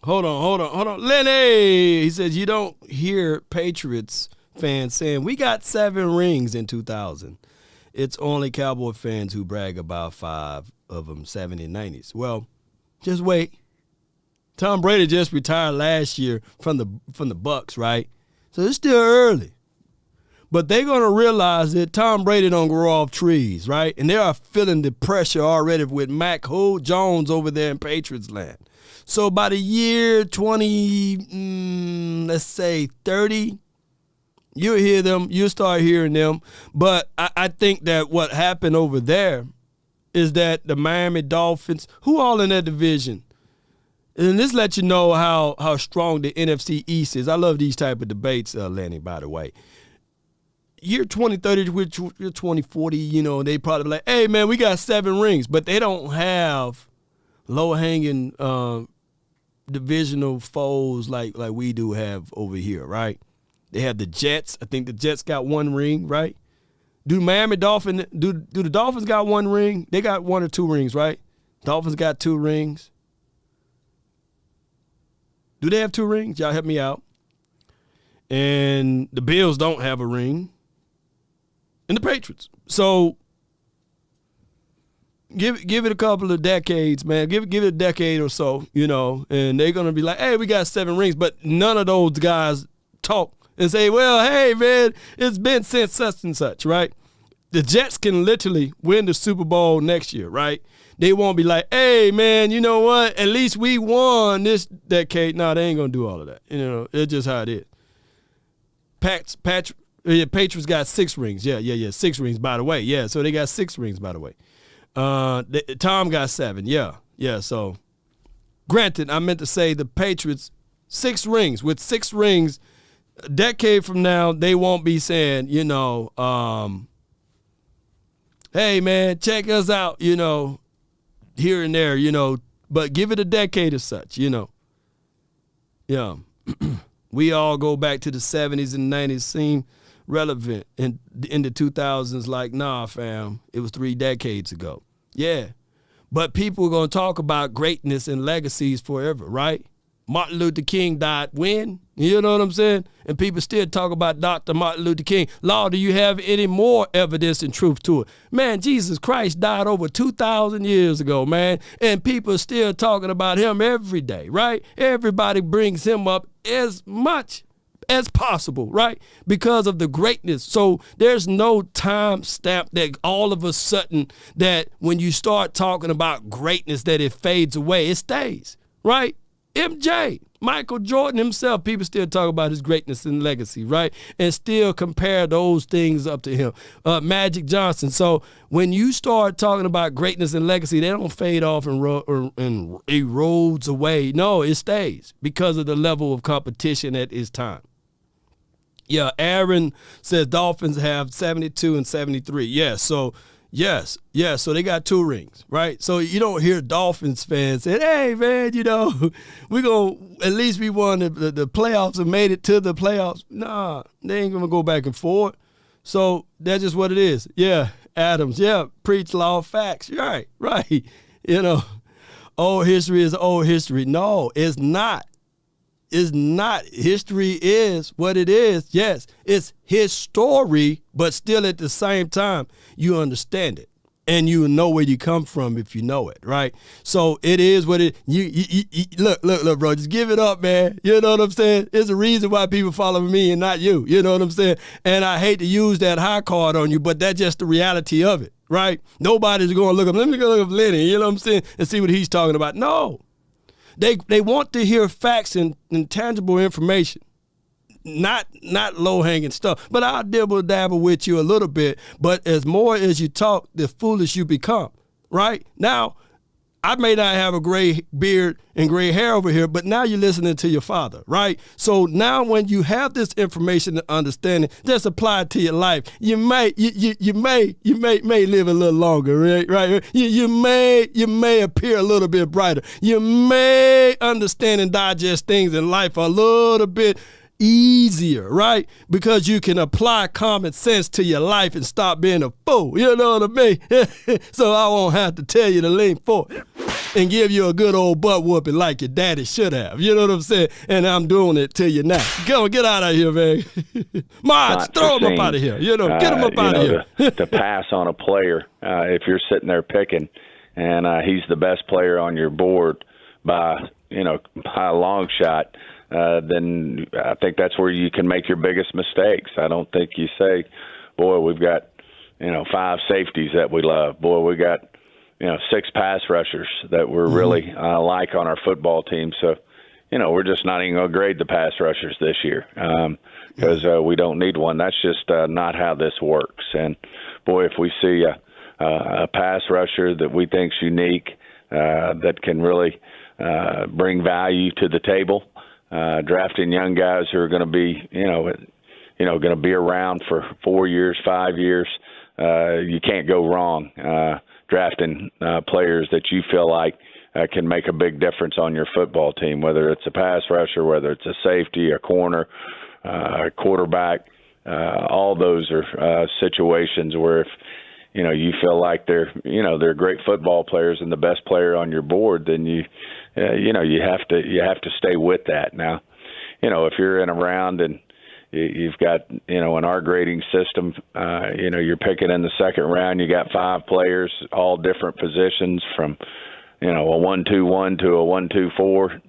Hold on. Lenny, he says you don't hear Patriots fans saying we got 7 rings in 2000. It's only Cowboy fans who brag about 5 of them 70s, 90s. Well, just wait. Tom Brady just retired last year from the Bucks, right? So it's still early. But they're going to realize that Tom Brady don't grow off trees, right? And they are feeling the pressure already with Mac Jones over there in Patriots land. So by the year 20, let's say 30, you'll hear them. You'll start hearing them. But I think that what happened over there is that the Miami Dolphins, who all in that division, and this lets you know how strong the NFC East is. I love these type of debates, Lenny, by the way. Year 2030, year 2040, you know, they probably like, hey, man, we got 7 rings. But they don't have low-hanging divisional foes like we do have over here, right? They have the Jets. I think the Jets got 1 ring, right? Do Miami Dolphins, do the Dolphins got 1 ring? They got 1 or 2 rings, right? Dolphins got 2 rings. Do they have 2 rings? Y'all help me out. And the Bills don't have a ring. And the Patriots. So give it a couple of decades, man. Give it a decade or so, you know, and they're gonna be like, hey, we got 7 rings, but none of those guys talk and say, well, hey, man, it's been since such and such, right? The Jets can literally win the Super Bowl next year, right? They won't be like, hey, man, you know what? At least we won this decade. No, they ain't gonna do all of that. You know, it's just how it is. Patriots got 6 rings. Yeah. 6 rings, by the way. Yeah, so they got 6 rings, by the way. Tom got 7. Yeah. So, granted, I meant to say the Patriots, 6 rings. With 6 rings, a decade from now, they won't be saying, you know, hey, man, check us out, you know, here and there, you know. But give it a decade or such, you know. Yeah. We all go back to the 70s and 90s, seem relevant. In the 2000s, like, nah, fam, it was 3 decades ago. Yeah. But people are going to talk about greatness and legacies forever, right? Martin Luther King died when? You know what I'm saying? And people still talk about Dr. Martin Luther King. Lord, do you have any more evidence and truth to it? Man, Jesus Christ died over 2,000 years ago, man. And people are still talking about him every day, right? Everybody brings him up as much as possible, right? Because of the greatness. So there's no time stamp that all of a sudden that when you start talking about greatness that it fades away. It stays, right? MJ, Michael Jordan himself, people still talk about his greatness and legacy, right? And still compare those things up to him. Magic Johnson. So when you start talking about greatness and legacy, they don't fade off and erodes away. No, it stays because of the level of competition at its time. Yeah, Aaron says Dolphins have 72 and 73. Yes, so so they got 2 rings, right? So you don't hear Dolphins fans say, hey, man, you know, at least we won the playoffs and made it to the playoffs. Nah, they ain't going to go back and forth. So that's just what it is. Yeah, Adams, yeah, preach law facts. You're right. You know, old history is old history. No, it's not. It's not. History is what it is. Yes, it's his story, but still at the same time, you understand it. and you know where you come from if you know it, right? So it is what it. You look, bro. Just give it up, man. You know what I'm saying? There's a reason why people follow me and not you. You know what I'm saying? And I hate to use that high card on you, but that's just the reality of it, right? Nobody's going to look up. Let me go look up Lenny. You know what I'm saying? And see what he's talking about. No, they want to hear facts and tangible information. Not low-hanging stuff, but I'll dibble-dabble with you a little bit. But as more as you talk, the foolish you become, right? Now, I may not have a gray beard and gray hair over here, but now you're listening to your father, right? So now when you have this information and understanding, just apply it to your life. You may live a little longer, right? You may appear a little bit brighter. You may understand and digest things in life a little bit easier, right? Because you can apply common sense to your life and stop being a fool. You know what I mean? So I won't have to tell you to lean forward and give you a good old butt whooping like your daddy should have. You know what I'm saying? And I'm doing it to you now. Go get out of here, man. March, throw him up out of here. You know, get him up out of here. To pass on a player, if you're sitting there picking and he's the best player on your board by a long shot, then I think that's where you can make your biggest mistakes. I don't think you say, boy, we've got, 5 safeties that we love. Boy, we got, 6 pass rushers that we're really like on our football team. So, we're just not even going to grade the pass rushers this year because we don't need one. That's just not how this works. And, boy, if we see a pass rusher that we think's unique, that can really bring value to the table, drafting young guys who are going to be, going to be around for 4 years, 5 years. You can't go wrong drafting players that you feel like can make a big difference on your football team, whether it's a pass rusher, whether it's a safety, a corner, a quarterback. All those are situations where if you feel like they're great football players and the best player on your board, then you have to stay with that. Now, if you're in a round and you've got, in our grading system, you're picking in the second round, you got 5 players, all different positions from, a 1-2-1 to a 1-2-4,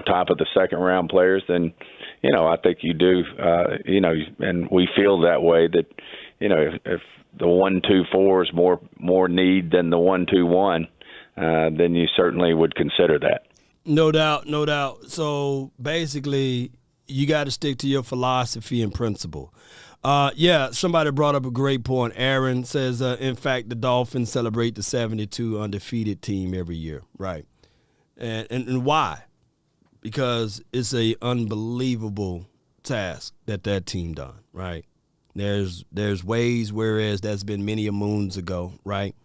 top of the second round players, then, I think you do, and we feel that way that, if the 1-2-4 is more need than the 1-2-1, then you certainly would consider that. No doubt, no doubt. So basically, you got to stick to your philosophy and principle. Somebody brought up a great point. Aaron says, in fact, the Dolphins celebrate the 72 undefeated team every year, right? And why? Because it's a unbelievable task that team done, right? There's ways, whereas that's been many a moons ago, right?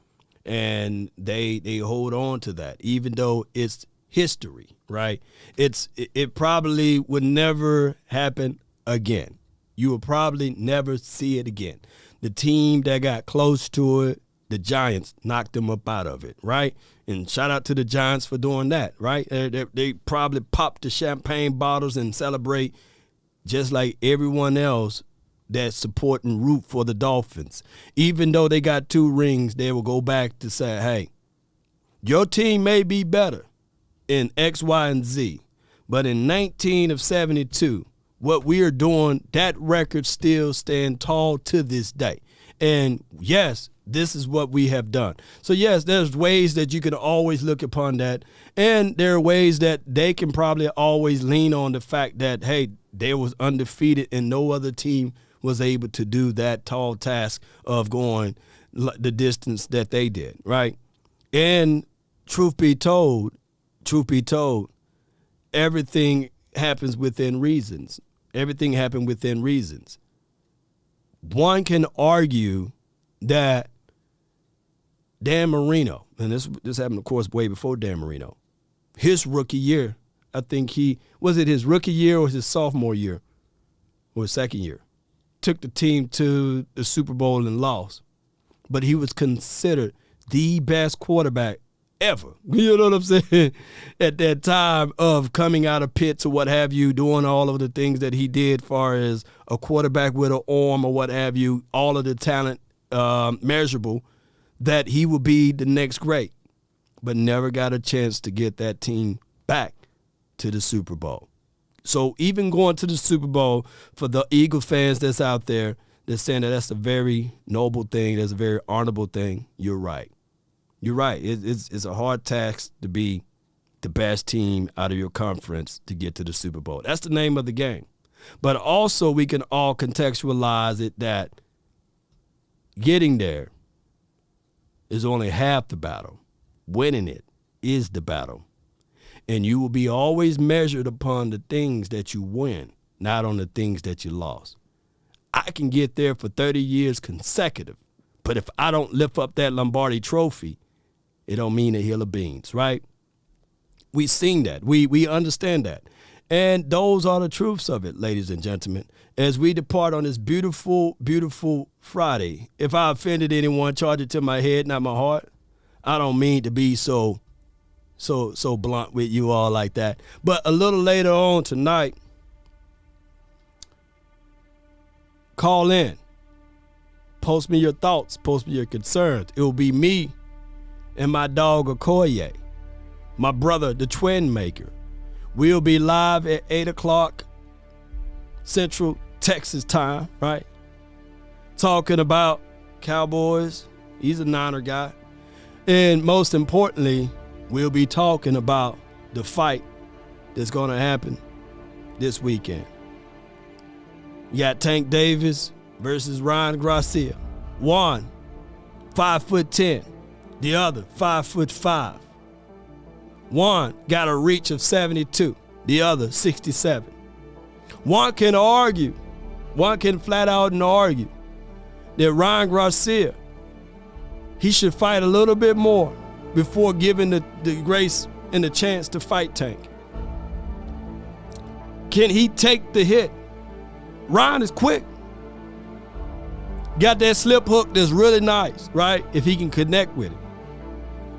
And they hold on to that, even though it's history, right? It probably would never happen again. You will probably never see it again. The team that got close to it, the Giants, knocked them up out of it, right? And shout out to the Giants for doing that, right? They probably pop the champagne bottles and celebrate just like everyone else that support and root for the Dolphins. Even though they got 2 rings, they will go back to say, hey, your team may be better in X, Y, and Z, but in 19 of 72, what we are doing, that record still stand tall to this day. And yes, this is what we have done. So yes, there's ways that you can always look upon that. And there are ways that they can probably always lean on the fact that, hey, they was undefeated and no other team was able to do that tall task of going the distance that they did, right? And truth be told, everything happens within reasons. Everything happened within reasons. One can argue that Dan Marino, and this happened, of course, way before Dan Marino, his rookie year, I think was it his rookie year or his sophomore year or his second year, took the team to the Super Bowl and lost. But he was considered the best quarterback ever. You know what I'm saying? At that time of coming out of pits or what have you, doing all of the things that he did far as a quarterback with an arm or what have you, all of the talent measurable that he will be the next great, but never got a chance to get that team back to the Super Bowl. So even going to the Super Bowl, for the Eagle fans that's out there that's saying that that's a very noble thing, that's a very honorable thing, you're right. You're right. It's a hard task to be the best team out of your conference to get to the Super Bowl. That's the name of the game. But also we can all contextualize it that getting there is only half the battle. Winning it is the battle. And you will be always measured upon the things that you win, not on the things that you lost. I can get there for 30 years consecutive, but if I don't lift up that Lombardi trophy, it don't mean a hill of beans, right? We've seen that. We understand that. And those are the truths of it, ladies and gentlemen. As we depart on this beautiful, beautiful Friday, if I offended anyone, charge it to my head, not my heart. I don't mean to be so blunt with you all like that. But a little later on tonight, call in. Post me your thoughts. Post me your concerns. It will be me and my dog Okoye, my brother, the twin maker. We'll be live at 8 o'clock Central Texas time, right? Talking about Cowboys. He's a Niner guy. And most importantly, we'll be talking about the fight that's going to happen this weekend. You got Tank Davis versus Ryan Garcia. One, 5'10", the other 5'5". One got a reach of 72, the other 67. One can argue, one can flat out and argue that Ryan Garcia, he should fight a little bit more before giving the grace and the chance to fight Tank. Can he take the hit? Ryan is quick. Got that slip hook that's really nice, right? If he can connect with it.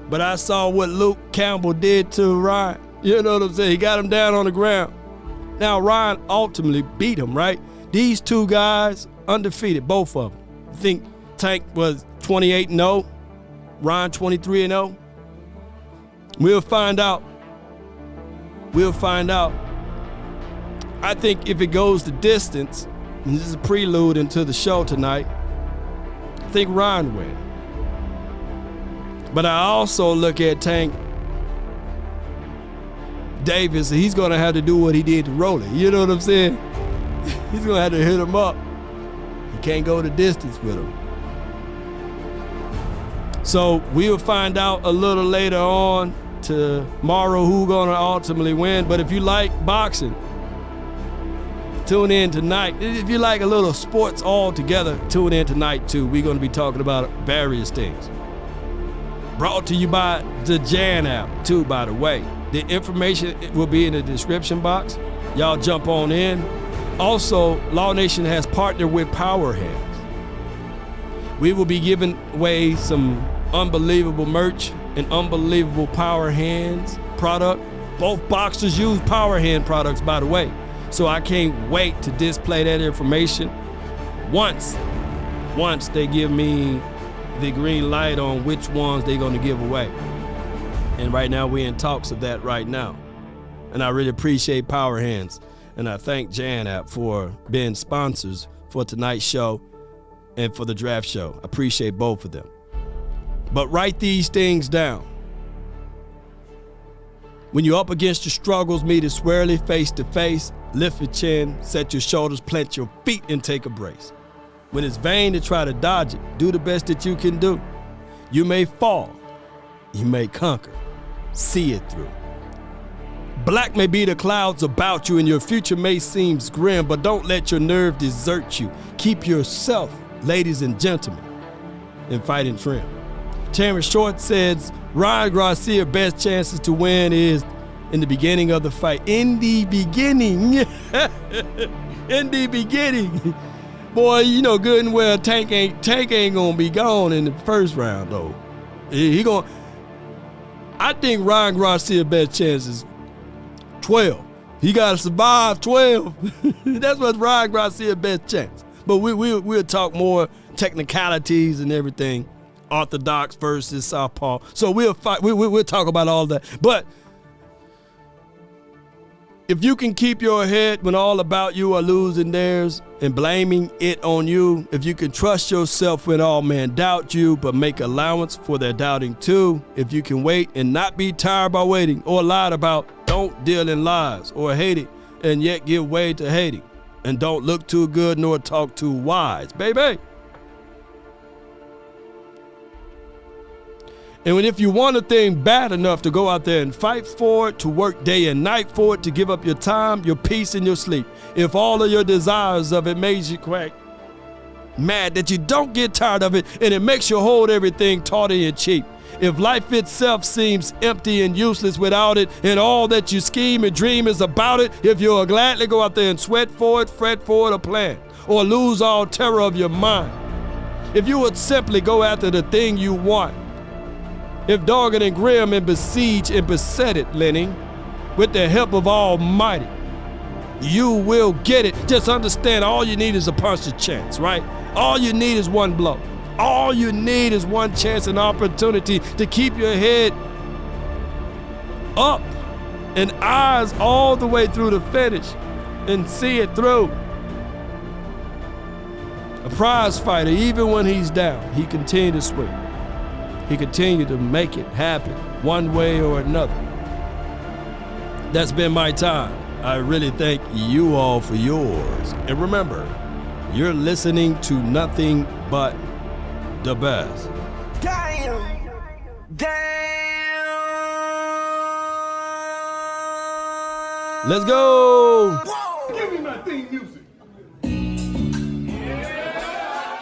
But I saw what Luke Campbell did to Ryan. You know what I'm saying? He got him down on the ground. Now Ryan ultimately beat him, right? These two guys undefeated, both of them. I think Tank was 28-0, Ryan 23-0. We'll find out. We'll find out. I think if it goes the distance, and this is a prelude into the show tonight, I think Ryan wins. But I also look at Tank Davis, and he's going to have to do what he did to Rolly. You know what I'm saying? He's going to have to hit him up. He can't go the distance with him. So we'll find out a little later on tomorrow who's going to ultimately win. But if you like boxing, tune in tonight. If you like a little sports all together, tune in tonight too. We're going to be talking about various things. Brought to you by the Jan app too, by the way. The information will be in the description box. Y'all jump on in. Also, Law Nation has partnered with Power Hands. We will be giving away some unbelievable merch and unbelievable Power Hands product. Both boxers use Power Hand products, by the way. So I can't wait to display that information once they give me the green light on which ones they're going to give away. And right now we're in talks of that right now. And I really appreciate Power Hands. And I thank Jan App for being sponsors for tonight's show and for the draft show. I appreciate both of them. But write these things down. When you're up against your struggles, meet it squarely, face to face, lift your chin, set your shoulders, plant your feet, and take a brace. When it's vain to try to dodge it, do the best that you can do. You may fall, you may conquer, see it through. Black may be the clouds about you and your future may seem grim, but don't let your nerve desert you. Keep yourself, ladies and gentlemen, in fighting trim. Terrence Short says, Ryan Garcia's best chances to win is in the beginning of the fight. In the beginning. In the beginning. Boy, you know good and well Tank ain't gonna be gone in the first round though. I think Ryan Garcia's best chance is 12. He gotta survive 12. That's what's Ryan Garcia's best chance. But we'll talk more technicalities and everything Orthodox versus Southpaw. So we'll fight. We'll talk about all that. But if you can keep your head when all about you are losing theirs and blaming it on you, if you can trust yourself when all men doubt you, but make allowance for their doubting too, if you can wait and not be tired by waiting or lied about, don't deal in lies or hate it and yet give way to hating, and don't look too good nor talk too wise, baby. And if you want a thing bad enough to go out there and fight for it, to work day and night for it, to give up your time, your peace, and your sleep, if all of your desires of it made you quack mad that you don't get tired of it and it makes you hold everything tawdry and cheap, if life itself seems empty and useless without it, and all that you scheme and dream is about it, if you'll gladly go out there and sweat for it, fret for it, or plan, or lose all terror of your mind, if you would simply go after the thing you want, if dogged and grim and besieged and beset it, Lenny, with the help of Almighty, you will get it. Just understand, all you need is a punch of chance, right? All you need is one blow. All you need is one chance and opportunity to keep your head up and eyes all the way through the finish and see it through. A prize fighter, even when he's down, he continued to swing. He continued to make it happen one way or another. That's been my time. I really thank you all for yours. And remember, you're listening to nothing but the best. Damn. Let's go. Give me my theme music.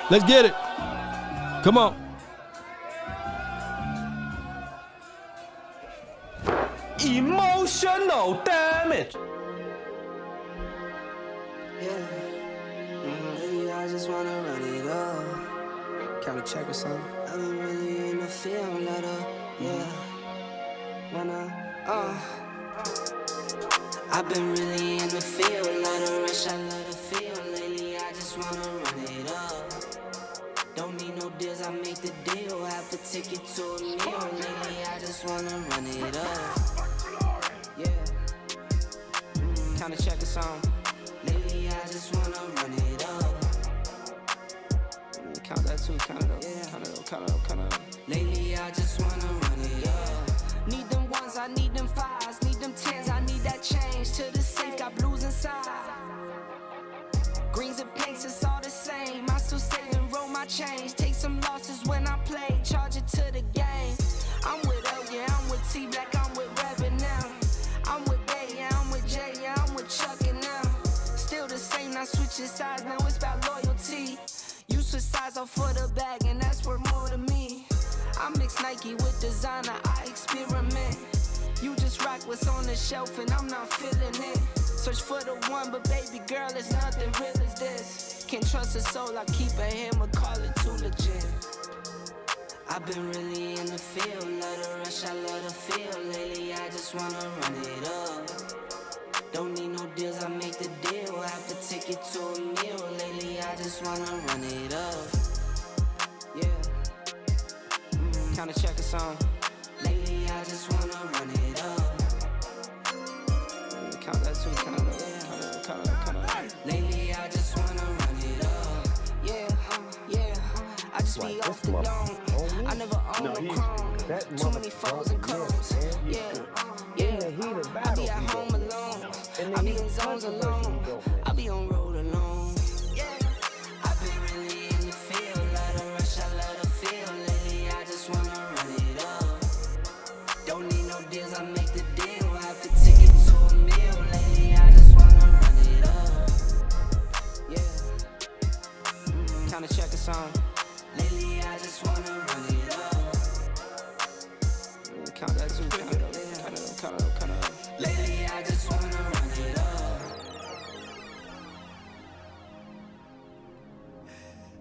Let's get it. Come on. Emotional damage. Yeah, I just wanna run it up. Can we check or something? I've been really in the field, let up. Yeah, I've been really in the field, let her rush, I let her feel. Lately, I just wanna run it up. Don't need no deals, I make the deal. Have a ticket to a meal. Lately, I just wanna run it up. Yeah, kinda check a song. Lately, I just wanna run it up. Count that too, count it up, yeah. Count it up. Lately, I just wanna run it up. Need them ones, I need them fives, need them tens, I need that change. To the safe, got blues inside. Greens and pinks, it's all the same. I still save and roll my change. Take some losses when I play, charge it to the game. I'm with L, yeah, I'm with T Black, I'm with Reverend now. I'm with Bay, yeah, I'm with Jay, yeah, I'm with Chuck and now. Still the same, not switching sides, now it's about loyalty. You switch sides off for the bag, and that's worth more to me. I mix Nike with designer, I experiment. You just rock what's on the shelf, and I'm not feeling it. Search for the one, but baby girl, it's nothing real as this. Can't trust a soul, I keep a hammer, call it too legit. I've been really in the field, let her rush, I let her feel. Lately, I just wanna run it up. Don't need no deals, I make the deal. Have a ticket to a meal. Lately, I just wanna run it up. Yeah, kinda check a song. Lately, I just wanna run it up. Count that too, count it up, count it up. Lately, I just wanna run it up. Yeah, I just be off the dome. I never own no chrome. Too many foes and codes. Yeah. I be at home alone. I be in zones alone. I be on road alone. Yeah, I've been really in the field. Let her rush, I let her feel. Lately, I just wanna run it up. Don't need no deals, I make the deal. Have to ticket to a meal. Lately, I just wanna run it up. Yeah, kinda check a song. Lately, I just wanna run it up. Count that too, count it up, count it up. Lately, I just wanna run it up.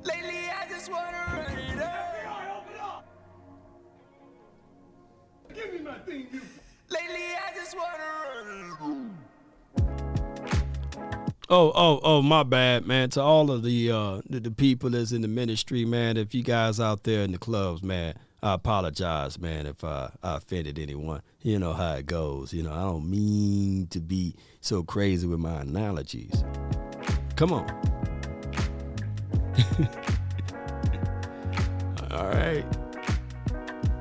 Lately, I just wanna run it up. Give me my theme music. Lately, I just wanna run it up. Oh, my bad, man. To all of the people that's in the ministry, man, if you guys out there in the clubs, man, I apologize, man, if I offended anyone. You know how it goes. You know, I don't mean to be so crazy with my analogies. Come on. All right.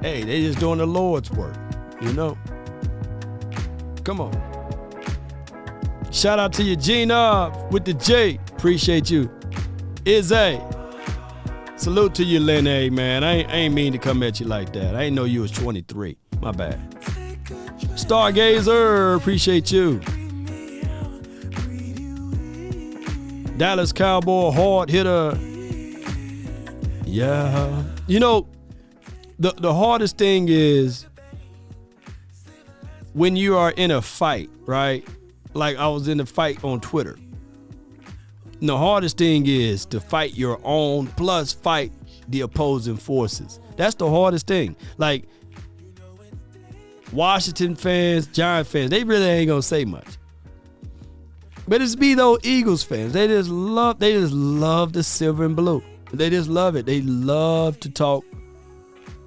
Hey, they just doing the Lord's work, you know. Come on. Shout out to you, Gina with the J. Appreciate you. Izzy. Salute to you, Lene, man. I ain't mean to come at you like that. I ain't know you was 23. My bad. Stargazer. Appreciate you. Dallas Cowboy hard hitter. Yeah. You know, the hardest thing is when you are in a fight, right? Like I was in a fight on Twitter. And the hardest thing is to fight your own plus fight the opposing forces. That's the hardest thing. Like Washington fans, Giant fans, they really ain't gonna say much. But it's be those Eagles fans. They just love the silver and blue. They just love it. They love to talk.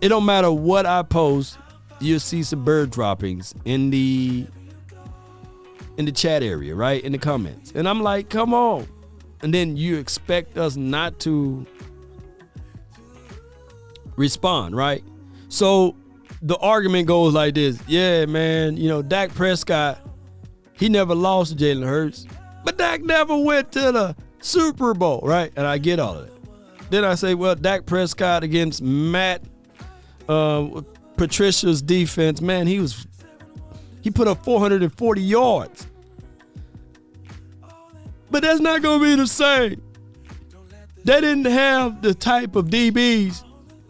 It don't matter what I post, you'll see some bird droppings in the chat area, right? In the comments. And I'm like, come on. And then you expect us not to respond, right? So the argument goes like this. Yeah, man, you know, Dak Prescott, he never lost to Jalen Hurts, but Dak never went to the Super Bowl, right? And I get all of it. Then I say, well, Dak Prescott against Matt Patricia's defense, man, he put up 440 yards. But that's not going to be the same. They didn't have the type of DBs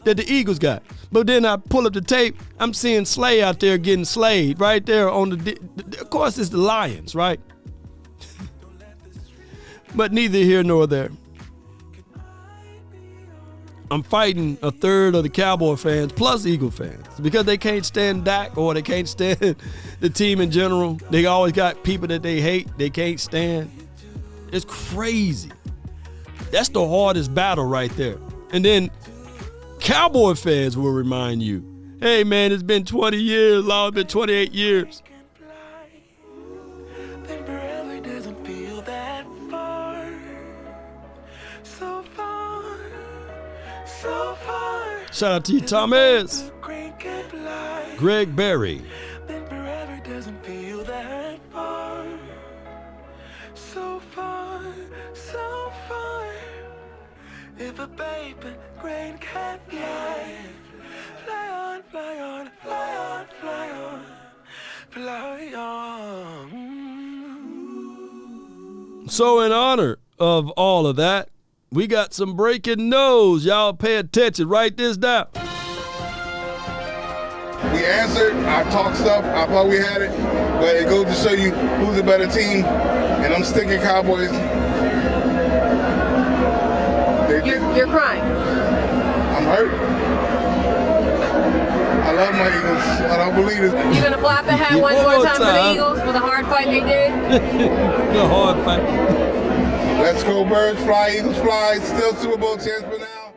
that the Eagles got. But then I pull up the tape, I'm seeing Slay out there getting slayed right there on of course, it's the Lions, right? But neither here nor there. I'm fighting a third of the Cowboy fans plus Eagle fans because they can't stand Dak or they can't stand the team in general. They always got people that they hate, they can't stand. It's crazy. That's the hardest battle right there. And then Cowboy fans will remind you, hey, man, it's been 20 years, Law, it's been 28 years. Shout out to you, Thomas. Greg Berry. If a baby grain can fly, fly on, fly on, fly on, fly on, fly on. So in honor of all of that, we got some breaking news. Y'all pay attention. Write this down. We answered. I talked stuff. I thought we had it. But it goes to show you who's a better team. And I'm sticking Cowboys. You're crying. I'm hurt. I love my Eagles. I don't believe it. You gonna flap the hat one more time for the Eagles for the hard fight they did? The hard fight. Let's go Birds, fly, Eagles fly. Still Super Bowl chance for now.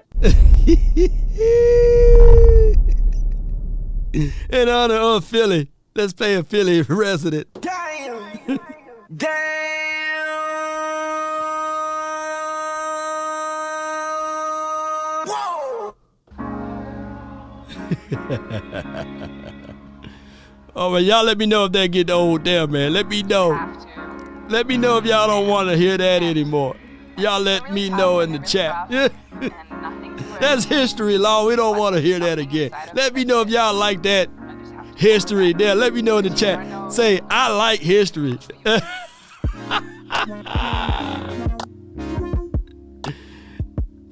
In honor of Philly, let's play a Philly resident. Damn. Damn. Whoa. Oh, man, y'all let me know if that get old there, man. Let me know. Let me know if y'all don't want to hear that anymore. Y'all let me know in the chat. That's history, Law. We don't want to hear that again. Let me know if y'all like that history there. Let me know in the chat. Say, I like history.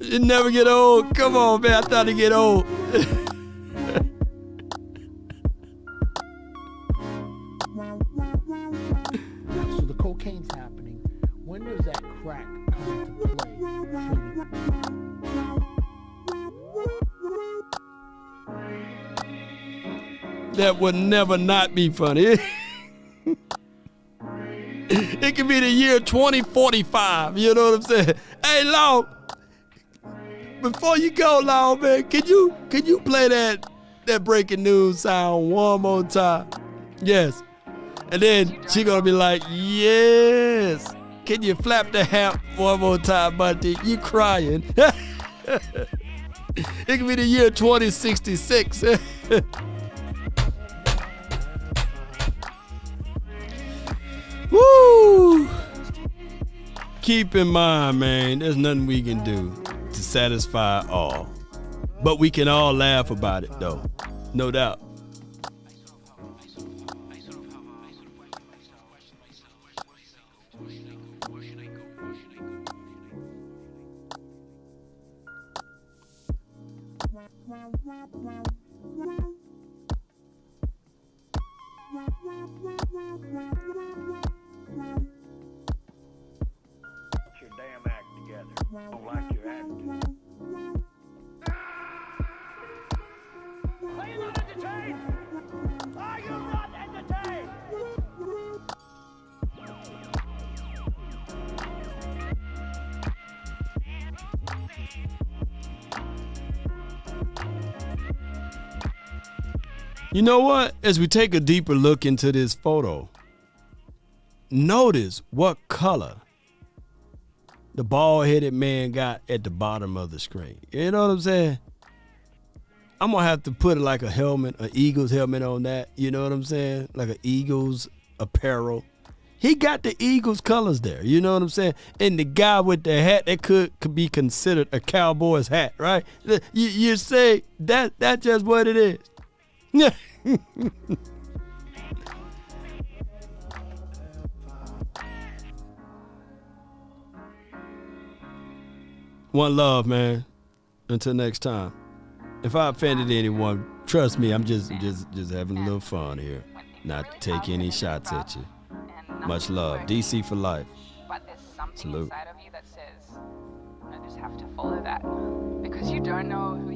It never get old. Come on, man. I thought it'd get old. So the cocaine's happening. When does that crack come into play? That would never not be funny. It It could be the year 2045. You know what I'm saying? Hey, Law, before you go, Law, man, can you play that breaking news sound one more time? Yes. And then she gonna be like, yes. Can you flap the hat one more time, Bunty? You crying. It could be the year 2066. Woo! Keep in mind, man, there's nothing we can do to satisfy all. But we can all laugh about it, though. No doubt. Get your damn act together. I don't like your attitude. Are you not entertained? Are you not entertained? You know what? As we take a deeper look into this photo, notice what color the bald-headed man got at the bottom of the screen. You know what I'm saying? I'm going to have to put like a helmet, an Eagles helmet on that. You know what I'm saying? Like an Eagles apparel. He got the Eagles colors there. You know what I'm saying? And the guy with the hat, that could be considered a Cowboys hat, right? You say that's just what it is. Yeah. One love, man. Until next time. If I offended anyone, trust me, I'm just having a little fun here. Not to take any shots at you. Much love. DC for life. But there's something Salute. inside of you that says, I just have to follow that. Because you don't know who